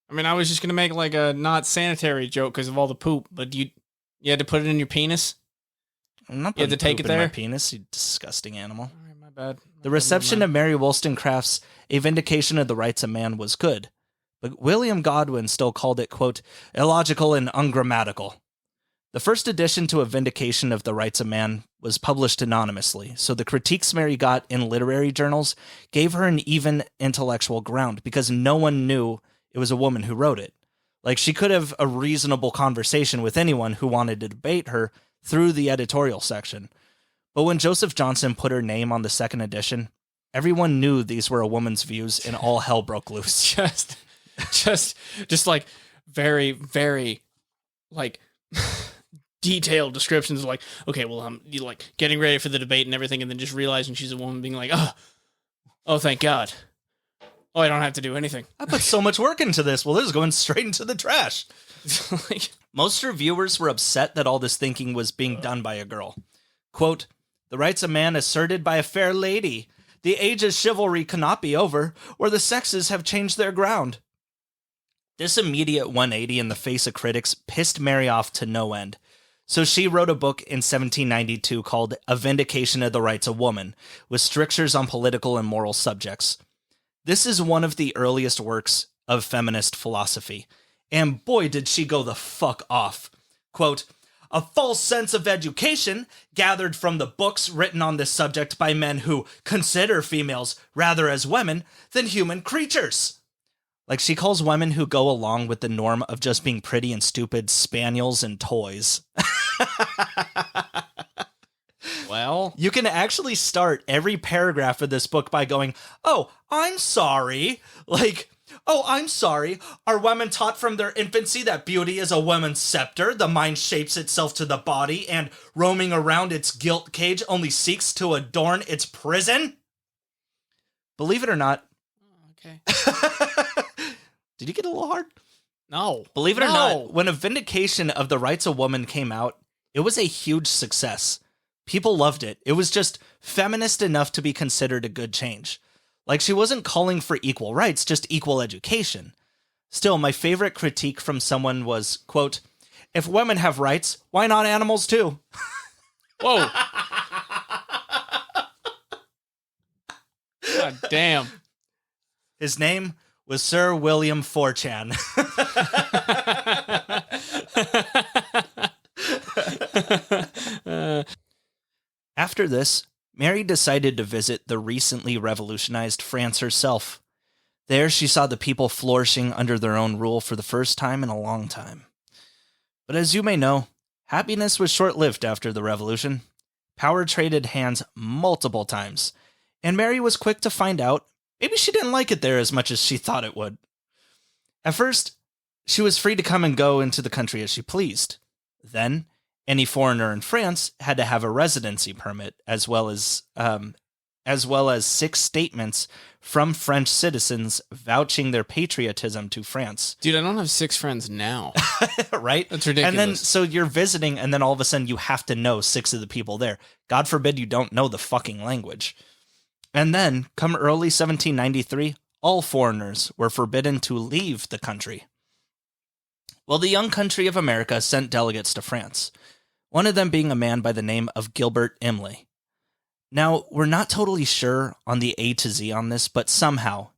I mean, I was just going to make like a not sanitary joke because of all the poop, but you had to put it in your penis? I'm not you had to take it there? My penis, you disgusting animal. All right, my bad. The reception to Mary Wollstonecraft's A Vindication of the Rights of Man was good, but William Godwin still called it, quote, illogical and ungrammatical. The first edition to A Vindication of the Rights of Man was published anonymously, so the critiques Mary got in literary journals gave her an even intellectual ground because no one knew it was a woman who wrote it. Like, she could have a reasonable conversation with anyone who wanted to debate her through the editorial section. But when Joseph Johnson put her name on the second edition, everyone knew these were a woman's views and all hell broke loose. Just like very, very, like... detailed descriptions of like, okay, well, you like getting ready for the debate and everything, and then just realizing she's a woman, being like, oh, thank God. Oh, I don't have to do anything. I put so much work into this. Well, this is going straight into the trash. Like, most reviewers were upset that all this thinking was being done by a girl. Quote, the rights of man asserted by a fair lady. The age of chivalry cannot be over, or the sexes have changed their ground. This immediate 180 in the face of critics pissed Mary off to no end. So she wrote a book in 1792 called A Vindication of the Rights of Woman, with strictures on political and moral subjects. This is one of the earliest works of feminist philosophy, and boy did she go the fuck off. Quote, a false sense of education gathered from the books written on this subject by men who consider females rather as women than human creatures. Like, she calls women who go along with the norm of just being pretty and stupid spaniels and toys. well, you can actually start every paragraph of this book by going, oh, I'm sorry. Like, oh, I'm sorry. Are women taught from their infancy that beauty is a woman's scepter? The mind shapes itself to the body and roaming around its gilt cage only seeks to adorn its prison? Believe it or not. Okay. Did you get a little hard? No. Believe it or not, when A Vindication of the Rights of Woman came out, it was a huge success. People loved it. It was just feminist enough to be considered a good change. Like, she wasn't calling for equal rights, just equal education. Still, my favorite critique from someone was, quote, if women have rights, why not animals too? Whoa. God damn. His name was Sir William 4chan. After this, Mary decided to visit the recently revolutionized France herself. There she saw the people flourishing under their own rule for the first time in a long time. But as you may know, happiness was short-lived after the revolution. Power traded hands multiple times, and Mary was quick to find out maybe she didn't like it there as much as she thought it would. At first, she was free to come and go into the country as she pleased. Then, any foreigner in France had to have a residency permit, as well as 6 statements from French citizens vouching their patriotism to France. Dude, I don't have 6 friends now. Right? That's ridiculous. And then, so you're visiting, and then all of a sudden you have to know 6 of the people there. God forbid you don't know the fucking language. And then, come early 1793, all foreigners were forbidden to leave the country. Well, the young country of America sent delegates to France, one of them being a man by the name of Gilbert Imlay. Now, we're not totally sure on the A to Z on this, but somehow,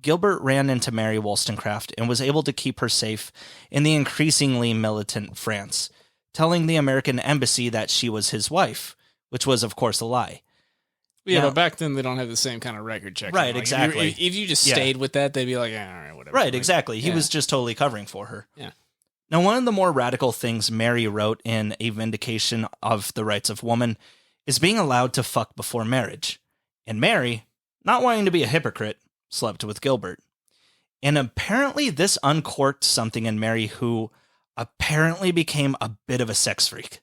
Gilbert ran into Mary Wollstonecraft and was able to keep her safe in the increasingly militant France, telling the American embassy that she was his wife, which was, of course, a lie. Yeah, but back then they don't have the same kind of record check. Right, exactly. If you just stayed with that, they'd be like, all right, whatever. Right, exactly. He was just totally covering for her. Yeah. Now, one of the more radical things Mary wrote in A Vindication of the Rights of Woman is being allowed to fuck before marriage. And Mary, not wanting to be a hypocrite, slept with Gilbert. And apparently this uncorked something in Mary, who apparently became a bit of a sex freak.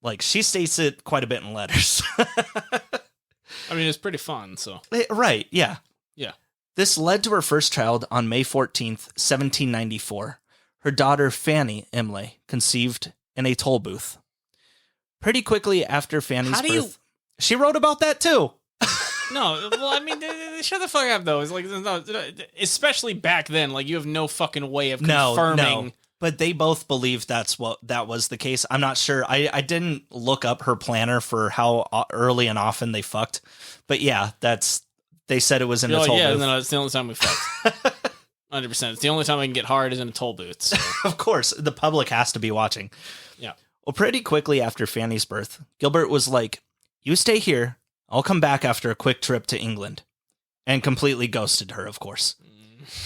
Like, she states it quite a bit in letters. I mean, it's pretty fun, so. Right, yeah. Yeah. This led to her first child on May 14th, 1794. Her daughter, Fanny Imlay, conceived in a toll booth. Pretty quickly after Fanny's birth, she wrote about that too. No, well, I mean, shut the fuck up, though. It's like, no, especially back then, like, you have no fucking way of confirming. No. But they both believed that was the case. I'm not sure. I didn't look up her planner for how early and often they fucked. But yeah, they said it was in the toll booth. Yeah, and then it's the only time we fucked. 100%. It's the only time I can get hard is in a toll booth. So. Of course, the public has to be watching. Yeah. Well, pretty quickly after Fanny's birth, Gilbert was like, "You stay here. I'll come back after a quick trip to England." And completely ghosted her, of course.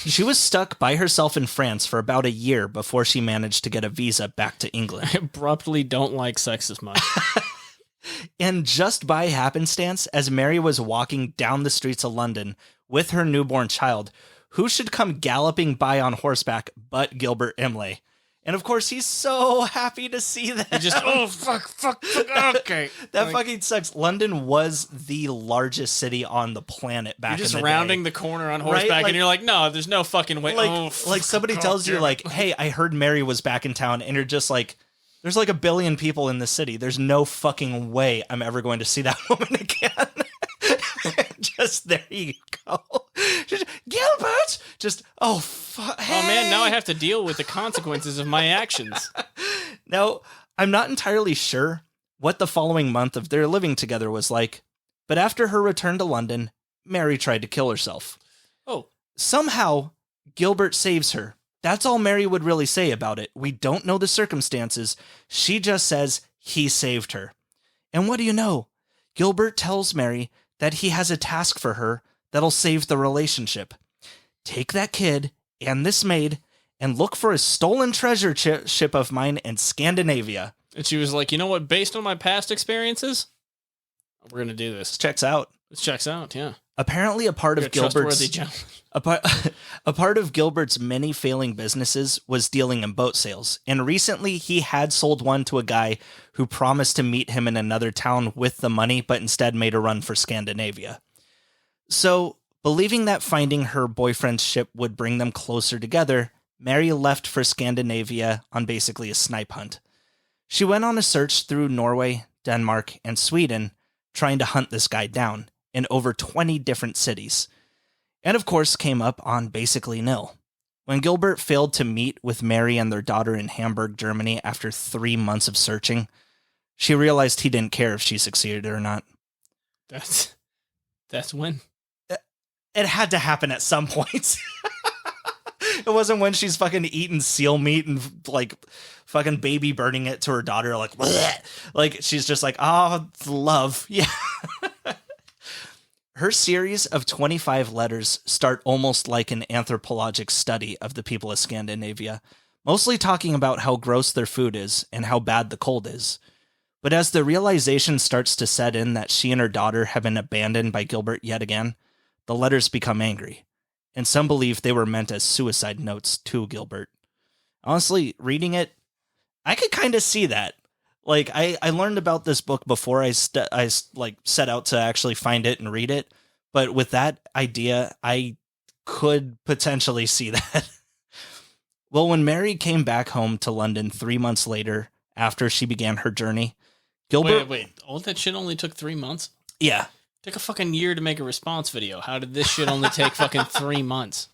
She was stuck by herself in France for about a year before she managed to get a visa back to England. I abruptly don't like sex as much. And just by happenstance, as Mary was walking down the streets of London with her newborn child, who should come galloping by on horseback but Gilbert Imlay? And of course, he's so happy to see that. He just, oh, fuck, okay. That fucking sucks. London was the largest city on the planet back in the day. You're just rounding the corner on horseback, right? And you're like, no, there's no fucking way. Like somebody tells you, like, hey, I heard Mary was back in town, and you're just like, there's like 1 billion people in this city. There's no fucking way I'm ever going to see that woman again. Just there you go. Just, Gilbert! Just, oh, fuck. Hey. Oh, man, now I have to deal with the consequences of my actions. Now, I'm not entirely sure what the following month of their living together was like, but after her return to London, Mary tried to kill herself. Oh. Somehow, Gilbert saves her. That's all Mary would really say about it. We don't know the circumstances. She just says he saved her. And what do you know? Gilbert tells Mary that he has a task for her that'll save the relationship. Take that kid and this maid and look for a stolen treasure ship of mine in Scandinavia. And she was like, you know what? Based on my past experiences, we're going to do this. Checks out. This checks out, yeah. Apparently a part of Gilbert's a part of Gilbert's many failing businesses was dealing in boat sales, and recently he had sold one to a guy who promised to meet him in another town with the money, but instead made a run for Scandinavia. So, believing that finding her boyfriend's ship would bring them closer together, Mary left for Scandinavia on basically a snipe hunt. She went on a search through Norway, Denmark, and Sweden, trying to hunt this guy down in over 20 different cities, and of course came up on basically nil. When Gilbert failed to meet with Mary and their daughter in Hamburg, Germany after 3 months of searching, she realized he didn't care if she succeeded or not. That's when? It had to happen at some point. It wasn't when she's fucking eating seal meat and like fucking baby burning it to her daughter. Like, bleh. Like she's just like, oh, love. Yeah. Her series of 25 letters start almost like an anthropologic study of the people of Scandinavia, mostly talking about how gross their food is and how bad the cold is. But as the realization starts to set in that she and her daughter have been abandoned by Gilbert yet again, the letters become angry, and some believe they were meant as suicide notes to Gilbert. Honestly, reading it, I could kind of see that. Like, I learned about this book before I set out to actually find it and read it, but with that idea, I could potentially see that. Well, when Mary came back home to London 3 months later, after she began her journey, Gilbert... Wait. All that shit only took 3 months? Yeah. Took a fucking year to make a response video. How did this shit only take fucking 3 months?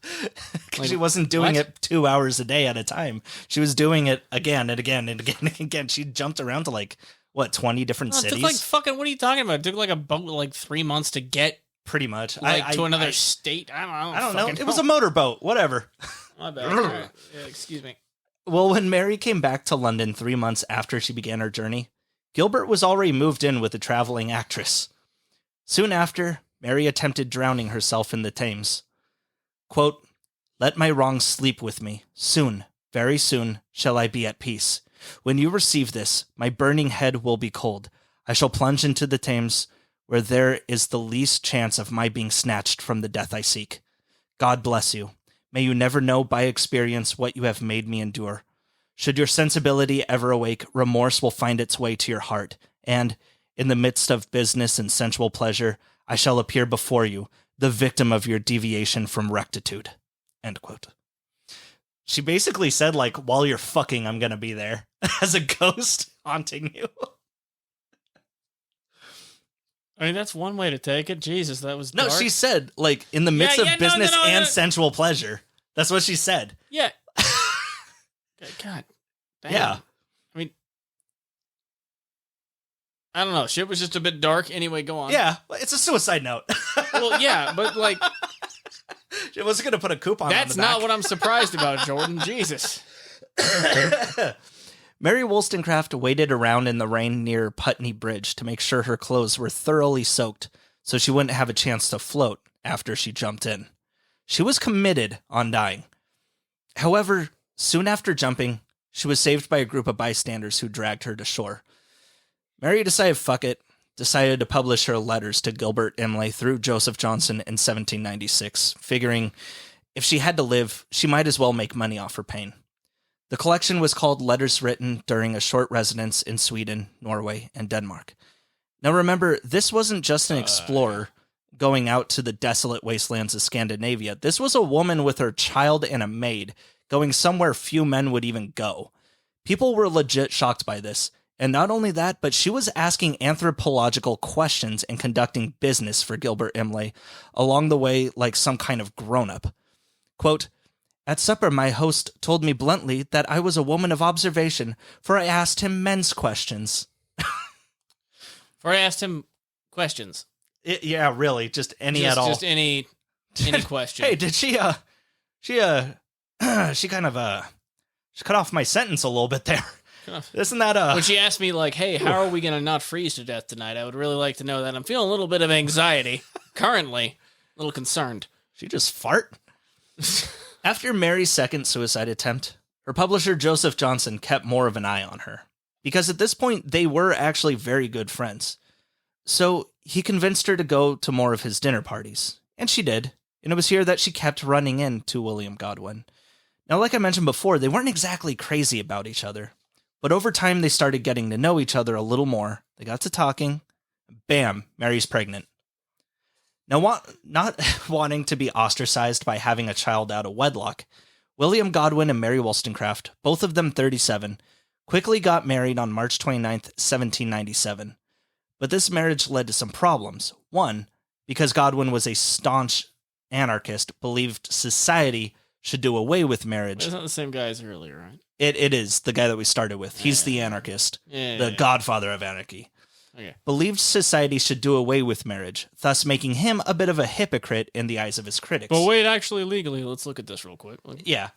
Because she wasn't doing it 2 hours a day at a time. She was doing it again and again and again and again. She jumped around to 20 different cities? It took fucking, what are you talking about? It took like a boat 3 months to get pretty much to another state. I don't know. It was a motorboat, whatever. My bad. Right. Yeah, excuse me. Well, when Mary came back to London 3 months after she began her journey, Gilbert was already moved in with a traveling actress. Soon after, Mary attempted drowning herself in the Thames. Quote, "Let my wrongs sleep with me. Soon, very soon, shall I be at peace. When you receive this, my burning head will be cold. I shall plunge into the Thames, where there is the least chance of my being snatched from the death I seek. God bless you. May you never know by experience what you have made me endure. Should your sensibility ever awake, remorse will find its way to your heart, and, in the midst of business and sensual pleasure, I shall appear before you, the victim of your deviation from rectitude." End quote. She basically said, while you're fucking, I'm gonna be there as a ghost haunting you. I mean, that's one way to take it. Jesus, that was dark. No, she said, in the midst of business and sensual pleasure. That's what she said. Yeah. God damn. Yeah. I mean, I don't know. Shit was just a bit dark. Anyway, go on. Yeah, it's a suicide note. Well, yeah, but she wasn't going to put a coupon on the back. That's not what I'm surprised about, Jordan. Jesus. Mary Wollstonecraft waited around in the rain near Putney Bridge to make sure her clothes were thoroughly soaked so she wouldn't have a chance to float after she jumped in. She was committed on dying. However, soon after jumping, she was saved by a group of bystanders who dragged her to shore. Mary decided to publish her letters to Gilbert Imlay through Joseph Johnson in 1796, figuring if she had to live, she might as well make money off her pain. The collection was called Letters Written During a Short Residence in Sweden, Norway, and Denmark. Now remember, this wasn't just an explorer going out to the desolate wastelands of Scandinavia. This was a woman with her child and a maid going somewhere few men would even go. People were legit shocked by this. And not only that, but she was asking anthropological questions and conducting business for Gilbert Imlay along the way like some kind of grown-up. Quote, "At supper, my host told me bluntly that I was a woman of observation, for I asked him men's questions." For I asked him questions. Yeah, really, just any at all. Just any question. Hey, did she kind of she cut off my sentence a little bit there. Isn't that when she asked me hey, how are we gonna not freeze to death tonight? I would really like to know that. I'm feeling a little bit of anxiety currently, a little concerned. She just fart. After Mary's second suicide attempt, her publisher Joseph Johnson kept more of an eye on her because at this point they were actually very good friends. So he convinced her to go to more of his dinner parties, and she did. And it was here that she kept running into William Godwin. Now, like I mentioned before, they weren't exactly crazy about each other. But over time, they started getting to know each other a little more. They got to talking. Bam, Mary's pregnant. Now, not wanting to be ostracized by having a child out of wedlock, William Godwin and Mary Wollstonecraft, both of them 37, quickly got married on March 29th, 1797. But this marriage led to some problems. One, because Godwin was a staunch anarchist, believed society should do away with marriage. It's not the same guy as earlier, right? It is the guy that we started with. He's the anarchist, the godfather of anarchy. believed society should do away with marriage, thus making him a bit of a hypocrite in the eyes of his critics. But wait, actually, legally, let's look at this real quick. Yeah.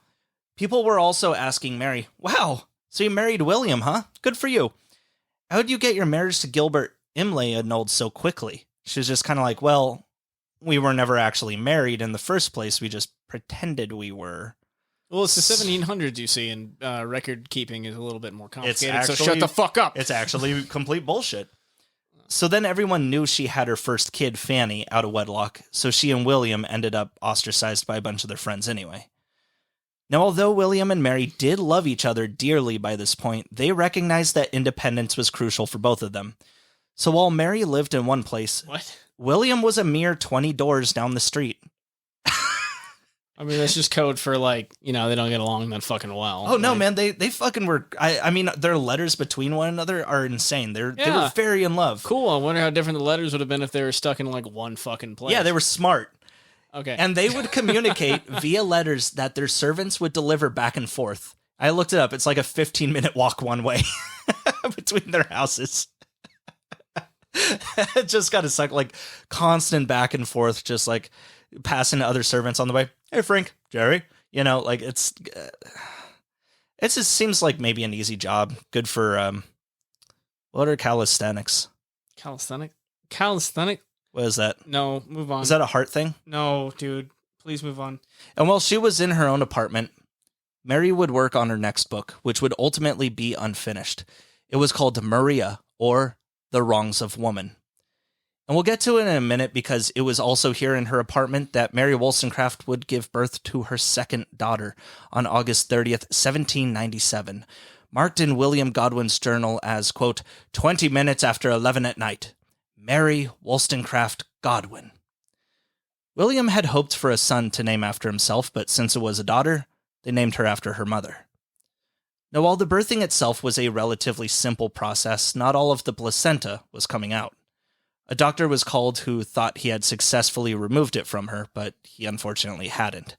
People were also asking Mary, wow, so you married William, huh? Good for you. How did you get your marriage to Gilbert Imlay annulled so quickly? She was just kind of like, well, we were never actually married in the first place. We just pretended we were. Well, it's the 1700s, you see, and record keeping is a little bit more complicated, Actually, so shut the fuck up. It's actually complete bullshit. So then everyone knew she had her first kid, Fanny, out of wedlock, so she and William ended up ostracized by a bunch of their friends anyway. Now, although William and Mary did love each other dearly by this point, they recognized that independence was crucial for both of them. So while Mary lived in one place, William was a mere 20 doors down the street. I mean, that's just code for, like, they don't get along that fucking well. Oh, no, man, they fucking were... I mean, their letters between one another are insane. They were very in love. Cool, I wonder how different the letters would have been if they were stuck in, like, one fucking place. Yeah, they were smart. Okay. And they would communicate via letters that their servants would deliver back and forth. I looked it up. It's like a 15-minute walk one way between their houses. It just got to suck, like, constant back and forth, just, like, passing to other servants on the way. Hey, Frank, Jerry. Like, it just seems like maybe an easy job. Good for, what are calisthenics? Calisthenic? What is that? No, move on. Is that a heart thing? No, dude. Please move on. And while she was in her own apartment, Mary would work on her next book, which would ultimately be unfinished. It was called Maria, or The Wrongs of Woman. And we'll get to it in a minute because it was also here in her apartment that Mary Wollstonecraft would give birth to her second daughter on August 30th, 1797, marked in William Godwin's journal as, quote, 20 minutes after 11 at night. Mary Wollstonecraft Godwin. William had hoped for a son to name after himself, but since it was a daughter, they named her after her mother. Now, while the birthing itself was a relatively simple process, not all of the placenta was coming out. A doctor was called who thought he had successfully removed it from her, but he unfortunately hadn't.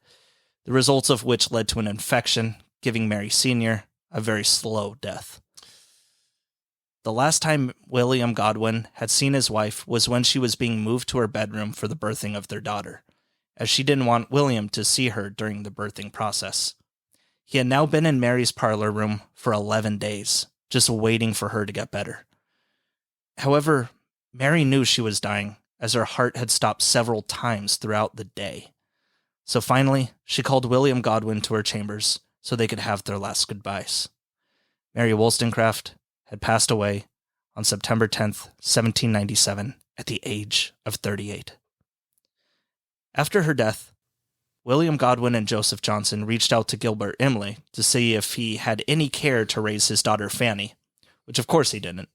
The results of which led to an infection, giving Mary Sr. a very slow death. The last time William Godwin had seen his wife was when she was being moved to her bedroom for the birthing of their daughter, as she didn't want William to see her during the birthing process. He had now been in Mary's parlor room for 11 days, just waiting for her to get better. However, Mary knew she was dying, as her heart had stopped several times throughout the day. So finally, she called William Godwin to her chambers so they could have their last goodbyes. Mary Wollstonecraft had passed away on September 10th, 1797, at the age of 38. After her death, William Godwin and Joseph Johnson reached out to Gilbert Imlay to see if he had any care to raise his daughter Fanny, which of course he didn't.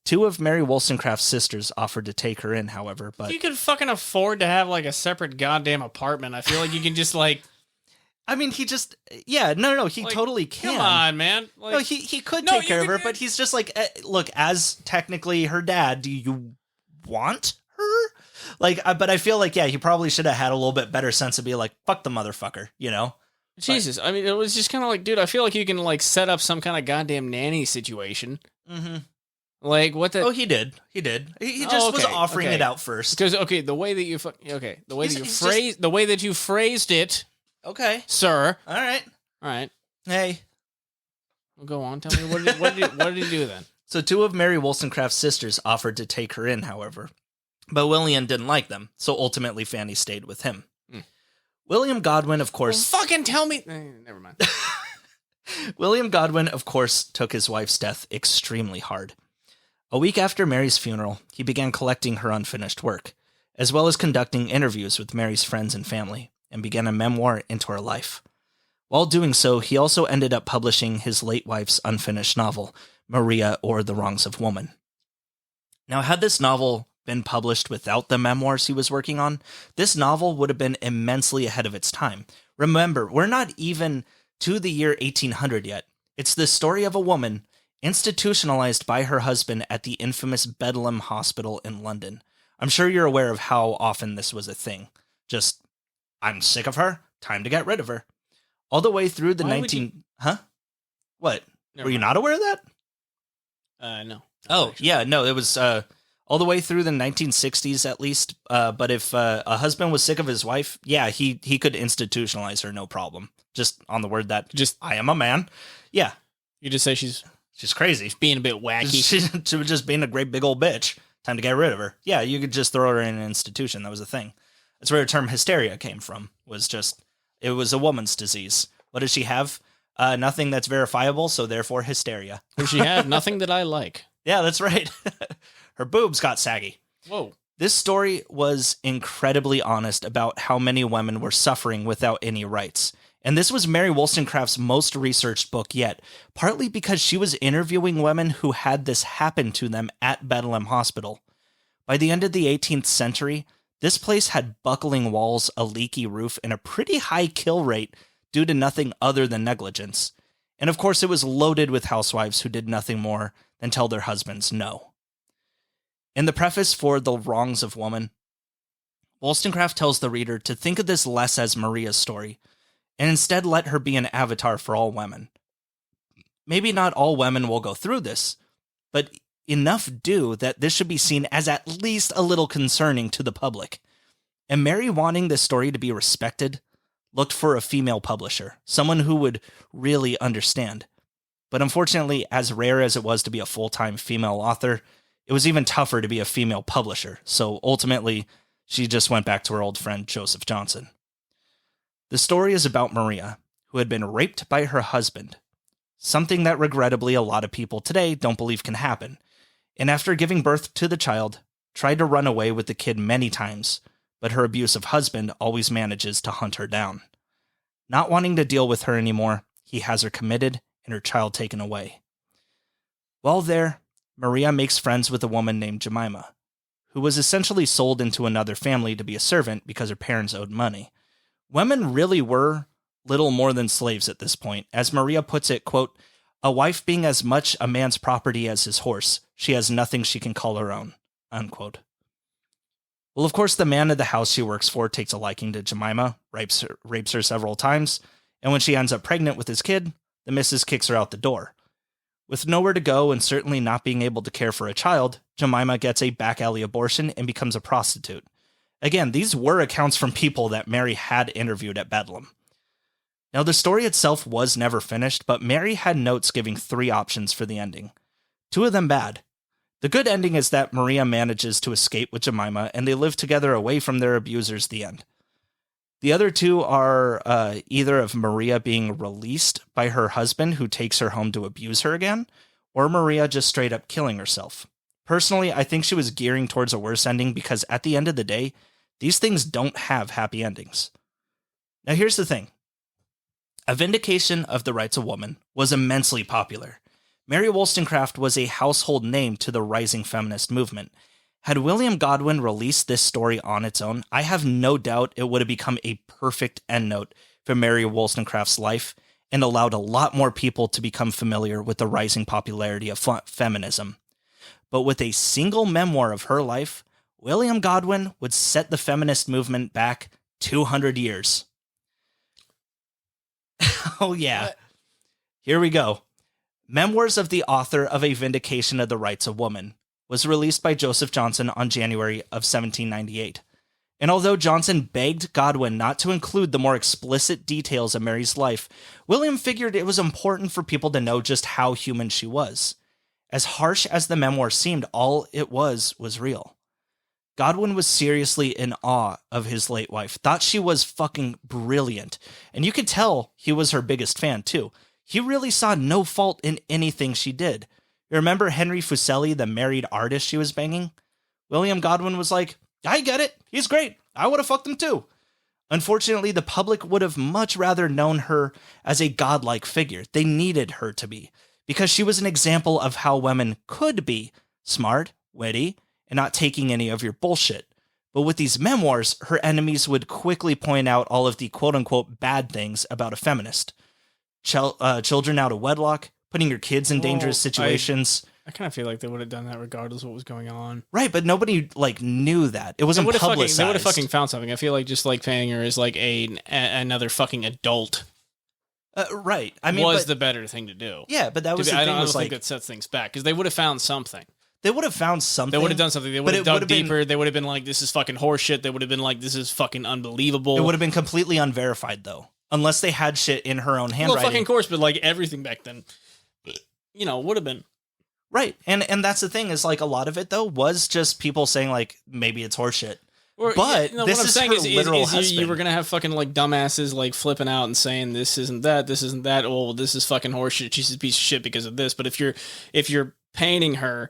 Two of Mary Wollstonecraft's sisters offered to take her in, however, but... You could fucking afford to have, like, a separate goddamn apartment. I feel like you can just, like... I mean, he just... Yeah, no, he totally can. Come on, man. Like, no, he could take care of her, but he's just like, look, as technically her dad, do you want her? Like, but I feel like, yeah, he probably should have had a little bit better sense to be like, fuck the motherfucker, Jesus, I mean, it was just kind of like, dude, I feel like you can, like, set up some kind of goddamn nanny situation. Mm-hmm. Like, what the... Oh, he did. He just was offering it out first. Because, the way that you... the way that you phrased it... Okay. Sir. All right. Hey. Well, go on. Tell me, what did he do then? So two of Mary Wollstonecraft's sisters offered to take her in, however. But William didn't like them, so ultimately Fanny stayed with him. William Godwin, of course... Well, fucking tell me... Never mind. William Godwin, of course, took his wife's death extremely hard. A week after Mary's funeral, he began collecting her unfinished work, as well as conducting interviews with Mary's friends and family, and began a memoir into her life. While doing so, he also ended up publishing his late wife's unfinished novel, Maria, or The Wrongs of Woman. Now, had this novel been published without the memoirs he was working on, this novel would have been immensely ahead of its time. Remember, we're not even to the year 1800 yet. It's the story of a woman institutionalized by her husband at the infamous Bedlam Hospital in London. I'm sure you're aware of how often this was a thing. Just, I'm sick of her, time to get rid of her. All the way through the Huh? What? Were you not aware of that? No. Oh, yeah, no, it was all the way through the 1960s at least. But if a husband was sick of his wife, yeah, he could institutionalize her, no problem. Just on the word that, Just I am a man. Yeah. you just say she's crazy. being a bit wacky. She was just being a great big old bitch. Time to get rid of her. Yeah, you could just throw her in an institution. That was the thing. That's where the term hysteria came from. It was a woman's disease. What does she have? Nothing that's verifiable, so therefore hysteria. She had nothing that I like. Yeah, that's right. Her boobs got saggy. Whoa. This story was incredibly honest about how many women were suffering without any rights. And this was Mary Wollstonecraft's most researched book yet, partly because she was interviewing women who had this happen to them at Bedlam Hospital. By the end of the 18th century, this place had buckling walls, a leaky roof, and a pretty high kill rate due to nothing other than negligence. And of course, it was loaded with housewives who did nothing more than tell their husbands no. In the preface for The Wrongs of Woman, Wollstonecraft tells the reader to think of this less as Maria's story, and instead let her be an avatar for all women. Maybe not all women will go through this, but enough do that this should be seen as at least a little concerning to the public. And Mary, wanting this story to be respected, looked for a female publisher, someone who would really understand. But unfortunately, as rare as it was to be a full-time female author, it was even tougher to be a female publisher, so ultimately, she just went back to her old friend Joseph Johnson. The story is about Maria, who had been raped by her husband, something that regrettably a lot of people today don't believe can happen, and after giving birth to the child, tried to run away with the kid many times, but her abusive husband always manages to hunt her down. Not wanting to deal with her anymore, he has her committed and her child taken away. While there, Maria makes friends with a woman named Jemima, who was essentially sold into another family to be a servant because her parents owed money. Women really were little more than slaves at this point. As Maria puts it, quote, "A wife being as much a man's property as his horse, she has nothing she can call her own," unquote. Well, of course, the man of the house she works for takes a liking to Jemima, rapes her several times, and when she ends up pregnant with his kid, the missus kicks her out the door. With nowhere to go and certainly not being able to care for a child, Jemima gets a back alley abortion and becomes a prostitute. Again, these were accounts from people that Mary had interviewed at Bedlam. Now, the story itself was never finished, but Mary had notes giving 3 options for the ending. 2 of them bad. The good ending is that Maria manages to escape with Jemima and they live together away from their abusers, the end. The other 2 are either of Maria being released by her husband who takes her home to abuse her again, or Maria just straight up killing herself. Personally, I think she was gearing towards a worse ending because at the end of the day, these things don't have happy endings. Now here's the thing. A Vindication of the Rights of Woman was immensely popular. Mary Wollstonecraft was a household name to the rising feminist movement. Had William Godwin released this story on its own, I have no doubt it would have become a perfect endnote for Mary Wollstonecraft's life and allowed a lot more people to become familiar with the rising popularity of feminism. But with a single memoir of her life, William Godwin would set the feminist movement back 200 years. Oh yeah. Here we go. Memoirs of the Author of A Vindication of the Rights of Woman was released by Joseph Johnson on January of 1798. And although Johnson begged Godwin not to include the more explicit details of Mary's life, William figured it was important for people to know just how human she was. As harsh as the memoir seemed, all it was real. Godwin was seriously in awe of his late wife, thought she was fucking brilliant, and you could tell he was her biggest fan too. He really saw no fault in anything she did. You remember Henry Fuseli, the married artist she was banging? William Godwin was like, I get it, he's great, I would have fucked him too. Unfortunately, the public would have much rather known her as a godlike figure. They needed her to be, because she was an example of how women could be smart, witty, and not taking any of your bullshit. But with these memoirs, her enemies would quickly point out all of the quote-unquote bad things about a feminist. Children out of wedlock, putting your kids in dangerous situations. I kind of feel like they would have done that regardless of what was going on. Right, but nobody knew that. It wasn't publicized. They would have fucking found something. I feel like just like paying her is like another fucking adult. Right. I mean, was the better thing to do. Yeah, but that was the thing. I don't was think like, that sets things back because they would have found something. They would have found something. They would have done something. They would have dug deeper. They would have been like, this is fucking horseshit. They would have been like, this is fucking unbelievable. It would have been completely unverified, though. Unless they had shit in her own handwriting. Well, fucking course, but like everything back then, would have been. Right. And that's the thing is like a lot of it, though, was just people saying like, maybe it's horseshit. But this is her literal husband. You were going to have fucking like dumbasses like flipping out and saying, this isn't that. Oh, this is fucking horseshit. She's a piece of shit because of this. But if you're painting her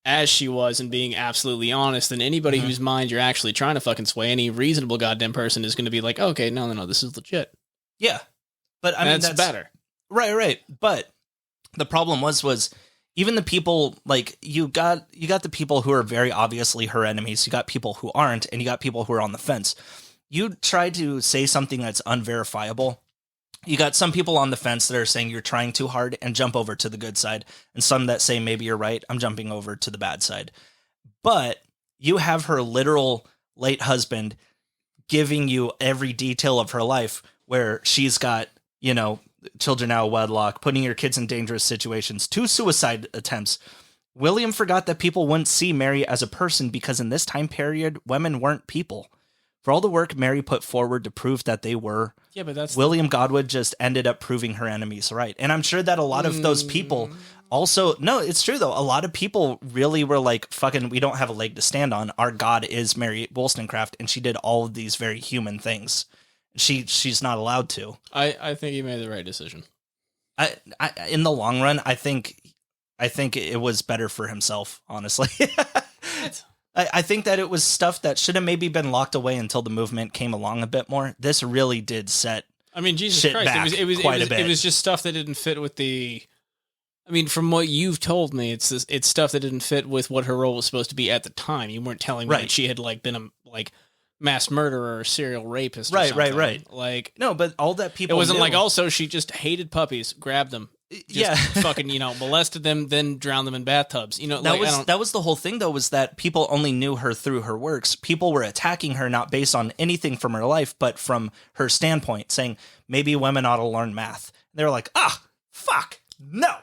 as she was and being absolutely honest, then anybody whose mind you're actually trying to fucking sway, any reasonable goddamn person is going to be like, okay, no, this is legit. Yeah. But I mean, that's better. Right. But the problem was even the people, like, you got the people who are very obviously her enemies. You got people who aren't, and you got people who are on the fence. You try to say something that's unverifiable. You got some people on the fence that are saying you're trying too hard and jump over to the good side. And some that say, maybe you're right, I'm jumping over to the bad side. But you have her literal late husband giving you every detail of her life where she's got, children out of wedlock, putting your kids in dangerous situations, 2 suicide attempts. William forgot that people wouldn't see Mary as a person because in this time period, women weren't people. For all the work Mary put forward to prove that they were, William Godwin just ended up proving her enemies right. And I'm sure that a lot of those people also, no, it's true though. A lot of people really were like, fucking, we don't have a leg to stand on. Our God is Mary Wollstonecraft, and she did all of these very human things. She's not allowed to. I think he made the right decision. I in the long run, I think it was better for himself, honestly. I think that it was stuff that should have maybe been locked away until the movement came along a bit more. This really did set. I mean, Jesus shit Christ, back quite a bit. It was just stuff that didn't fit with the. I mean, from what you've told me, it's stuff that didn't fit with what her role was supposed to be at the time. You weren't telling me that she had like been a mass murderer or serial rapist. Or something. Right. Like no, but all that people. It wasn't knew. like also she just hated puppies, grabbed them. Fucking, molested them, then drowned them in bathtubs. That was the whole thing, though, was that people only knew her through her works. People were attacking her not based on anything from her life, but from her standpoint, saying maybe women ought to learn math. They were like, fuck, no.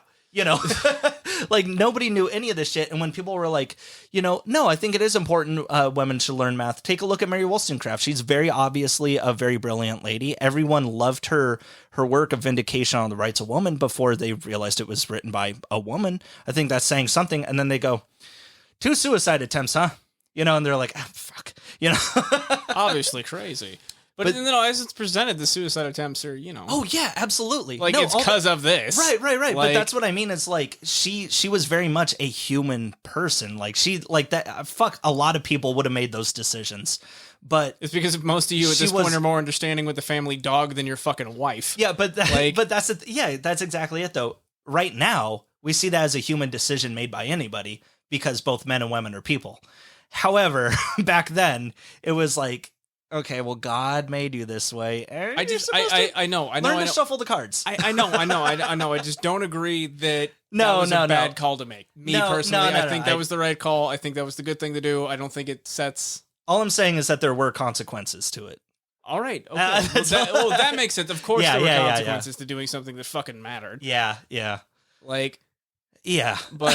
Like nobody knew any of this shit. And when people were like, no, I think it is important women should learn math. Take a look at Mary Wollstonecraft. She's very obviously a very brilliant lady. Everyone loved her work of vindication on the rights of woman before they realized it was written by a woman. I think that's saying something. And then they go, 2 suicide attempts, huh? And they're like, fuck, obviously crazy. But as it's presented, the suicide attempts are, Oh, yeah, absolutely. Like, it's because of this. Right. Like, but that's what I mean. It's like, she was very much a human person. Like, fuck, a lot of people would have made those decisions. But it's because most of you at this point are more understanding with the family dog than your fucking wife. Yeah, but that's exactly it, though. Right now, we see that as a human decision made by anybody because both men and women are people. However, back then, it was like, okay, well, God made you this way. I know. Learn to shuffle the cards. I know. I just don't agree that was a bad call to make. Personally, I think that was the right call. I think that was the good thing to do. I don't think it sets. All I'm saying is that there were consequences to it. All right. Okay. That makes sense. Of course, there were consequences to doing something that fucking mattered. Yeah. Yeah, but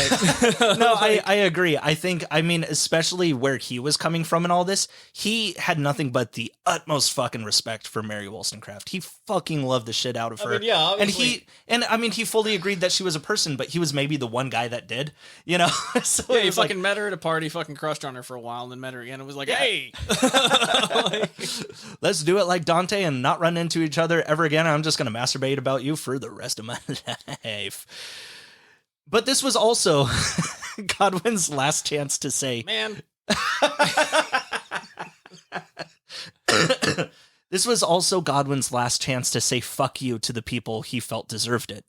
no, I agree. I mean, especially where he was coming from and all this, he had nothing but the utmost fucking respect for Mary Wollstonecraft. He fucking loved the shit out of her. I mean, yeah, obviously. And he fully agreed that she was a person, but he was maybe the one guy that did, So yeah, he fucking met her at a party, fucking crushed on her for a while, and then met her again and was like, hey, let's do it like Dante and not run into each other ever again. I'm just going to masturbate about you for the rest of my life. But this was also Godwin's last chance to say, man. This was also Godwin's last chance to say fuck you to the people he felt deserved it.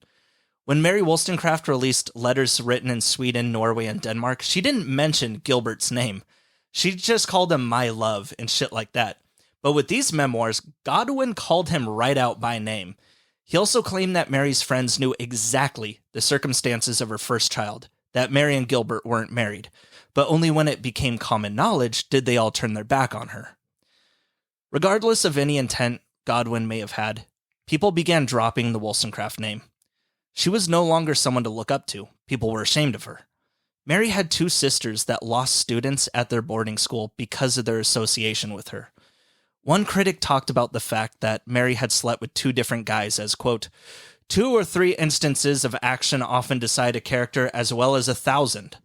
When Mary Wollstonecraft released letters written in Sweden, Norway, and Denmark, she didn't mention Gilbert's name. She just called him my love and shit like that. But with these memoirs, Godwin called him right out by name. He also claimed that Mary's friends knew exactly the circumstances of her first child, that Mary and Gilbert weren't married, but only when it became common knowledge did they all turn their back on her. Regardless of any intent Godwin may have had, people began dropping the Wollstonecraft name. She was no longer someone to look up to. People were ashamed of her. Mary had 2 sisters that lost students at their boarding school because of their association with her. One critic talked about the fact that Mary had slept with 2 different guys as, quote, 2 or 3 instances of action often decide a character as well as 1,000,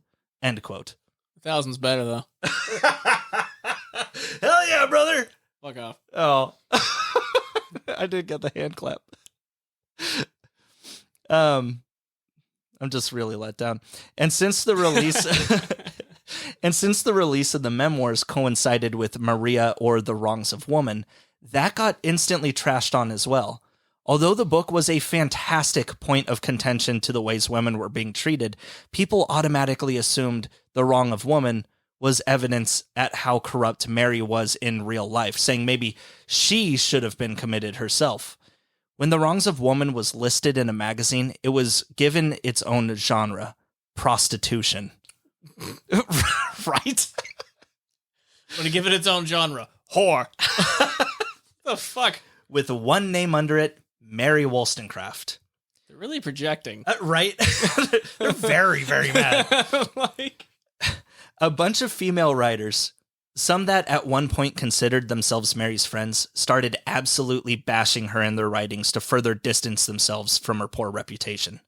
end quote. 1,000's better, though. Hell yeah, brother! Fuck off. Oh. I did get the hand clap. I'm just really let down. And since the release of the memoirs coincided with Maria or The Wrongs of Woman, that got instantly trashed on as well. Although the book was a fantastic point of contention to the ways women were being treated, people automatically assumed The Wrong of Woman was evidence at how corrupt Mary was in real life, saying maybe she should have been committed herself. When The Wrongs of Woman was listed in a magazine, it was given its own genre, prostitution. Right? I'm gonna give it its own genre. Whore. The fuck? With one name under it, Mary Wollstonecraft. They're really projecting. Right? They're very, very mad. Like, a bunch of female writers, some that at one point considered themselves Mary's friends, started absolutely bashing her in their writings to further distance themselves from her poor reputation.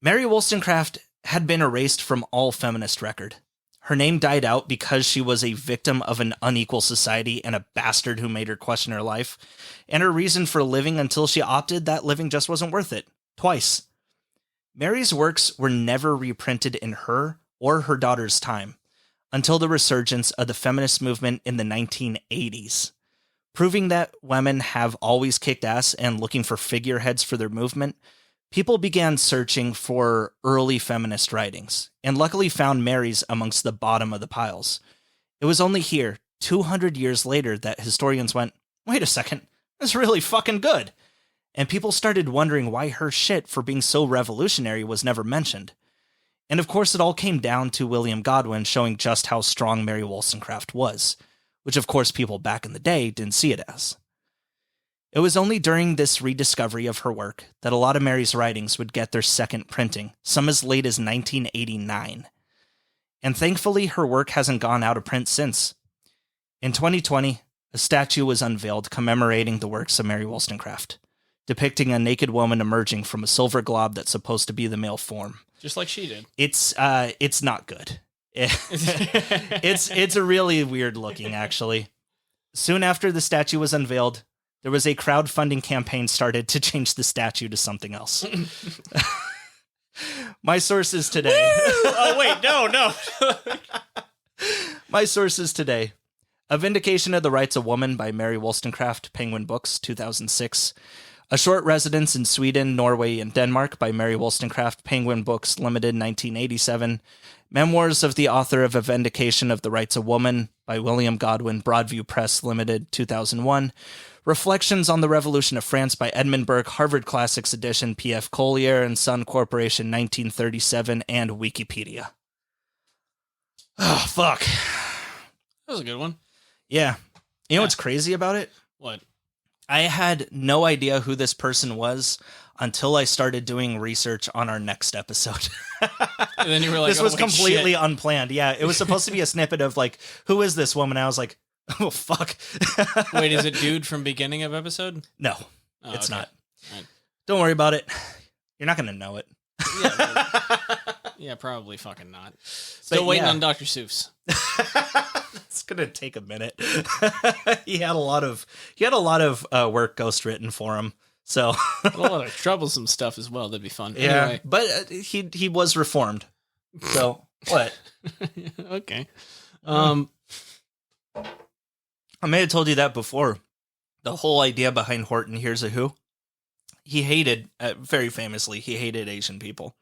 Mary Wollstonecraft had been erased from all feminist record. Her name died out because she was a victim of an unequal society and a bastard who made her question her life, and her reason for living until she opted that living just wasn't worth it. Twice. Mary's works were never reprinted in her or her daughter's time, until the resurgence of the feminist movement in the 1980s, proving that women have always kicked ass and looking for figureheads for their movement. People began searching for early feminist writings, and luckily found Mary's amongst the bottom of the piles. It was only here, 200 years later, that historians went, wait a second, that's really fucking good. And people started wondering why her shit for being so revolutionary was never mentioned. And of course, it all came down to William Godwin showing just how strong Mary Wollstonecraft was, which of course people back in the day didn't see it as. It was only during this rediscovery of her work that a lot of Mary's writings would get their second printing, some as late as 1989. And thankfully, her work hasn't gone out of print since. In 2020, a statue was unveiled commemorating the works of Mary Wollstonecraft, depicting a naked woman emerging from a silver globe that's supposed to be the male form. just like she did. It's not good. It's a really weird looking, actually. Soon after the statue was unveiled, there was a crowdfunding campaign started to change the statue to something else. My sources today. Oh, wait, no. My sources today. A Vindication of the Rights of Woman by Mary Wollstonecraft, Penguin Books, 2006. A Short Residence in Sweden, Norway, and Denmark by Mary Wollstonecraft, Penguin Books, Limited, 1987. Memoirs of the Author of A Vindication of the Rights of Woman by William Godwin, Broadview Press, Limited, 2001. Reflections on the Revolution of France by Edmund Burke, Harvard Classics Edition, P.F. Collier and Son Corporation, 1937, and Wikipedia. Oh, fuck. That was a good one. Yeah. You know what's crazy about it? What? I had no idea who this person was until I started doing research on our next episode. And then you were like, this was oh, completely shit. Unplanned. Yeah, it was supposed to be a snippet of like, who is this woman? I was like, oh, fuck. Wait, is it dude from beginning of episode? No, Oh, it's okay. not. Right. Don't worry about it. You're not going to know it. Yeah, probably fucking not. Still waiting on Dr. Seuss. It's gonna take a minute. He had a lot of work ghost written for him. So A lot of troublesome stuff as well. That'd be fun. yeah, Anyway. but he was reformed. So what? Okay. I may have told you that before. The whole idea behind Horton Hears a Who. He hated, very famously, he hated Asian people.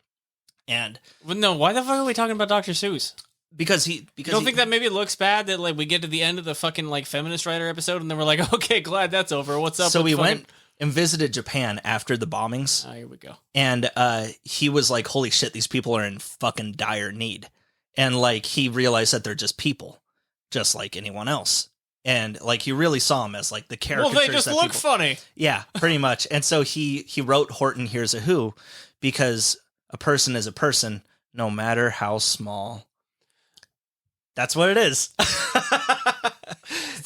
And But no, why the fuck are we talking about Dr. Seuss? because You don't think that maybe it looks bad that like we get to the end of the fucking like feminist writer episode and then we're like, okay, glad that's over. What's up? So with we fucking... went and visited Japan after the bombings. Oh, here we go. And he was like, holy shit, these people are in fucking dire need. And like he realized that they're just people, just like anyone else. And like he really saw them as like the Well, caricatures. they just that look people- funny. Yeah, pretty much. And so he wrote Horton Hears a Who because a person is a person, no matter how small. That's what it is.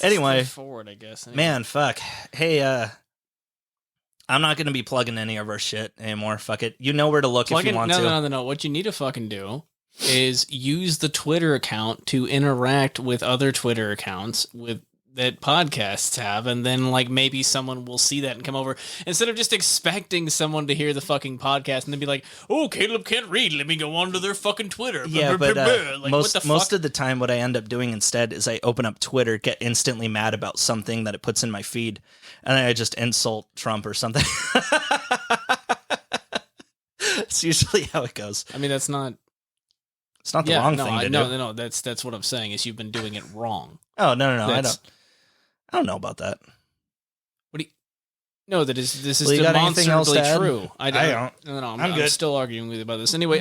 Anyway, forward, I guess. Anyway. man, fuck. Hey, I'm not going to be plugging any of our shit anymore. Fuck it. You know where to look if you want to. No. What you need to fucking do is use the Twitter account to interact with other Twitter accounts that podcasts have, and then like maybe someone will see that and come over instead of just expecting someone to hear the fucking podcast and then be like, "Oh, Caleb can't read. Let me go on to their fucking Twitter." Yeah, but like, most what the most fuck? of the time, what I end up doing instead is I open up Twitter, get instantly mad about something that it puts in my feed, and then I just insult Trump or something. It's usually how it goes. I mean, that's not. It's not the wrong thing to do. No. That's what I'm saying. Is you've been doing it wrong. Oh no! I don't know about that. What do you? No, this is Well, you got anything else to demonstrably add? true. I don't. No, I'm good. still arguing with you about this. Anyway,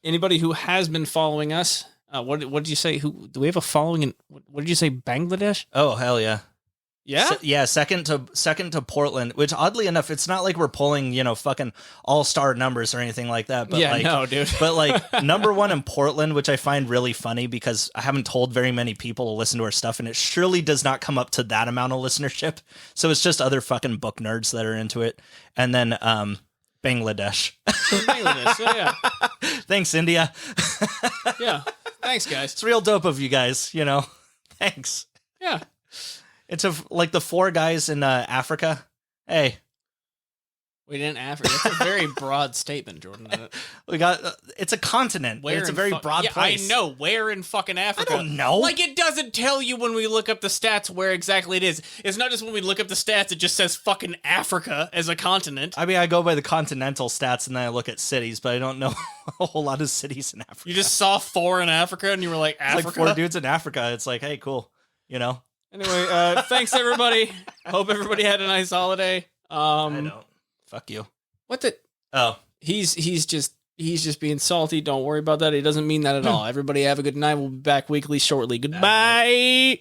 anybody who has been following us, what did you say? Who do we have a following in? What did you say? Bangladesh? Oh hell yeah! Yeah, second to Portland, which oddly enough, it's not like we're pulling fucking all-star numbers or anything like that. But yeah, like, no, dude. But like number one in Portland, which I find really funny because I haven't told very many people to listen to our stuff, and it surely does not come up to that amount of listenership. So it's just other fucking book nerds that are into it. And then Bangladesh. Bangladesh, yeah. Thanks, India. Yeah, thanks, guys. It's real dope of you guys, Thanks. Yeah. It's like the 4 guys in Africa. Hey. We didn't Africa. That's a very broad statement, Jordan. We got it's a continent. It's a very broad place. I know. Where in fucking Africa? I don't know. Like, it doesn't tell you when we look up the stats where exactly it is. It's not just when we look up the stats, it just says fucking Africa as a continent. I mean, I go by the continental stats and then I look at cities, but I don't know a whole lot of cities in Africa. You just saw 4 in Africa and you were like, Africa? It's like 4 dudes in Africa. It's like, hey, cool. Anyway, thanks everybody. Hope everybody had a nice holiday. I don't. Fuck you. What the? Oh, he's just being salty. Don't worry about that. He doesn't mean that at all. Everybody have a good night. We'll be back weekly shortly. Goodbye.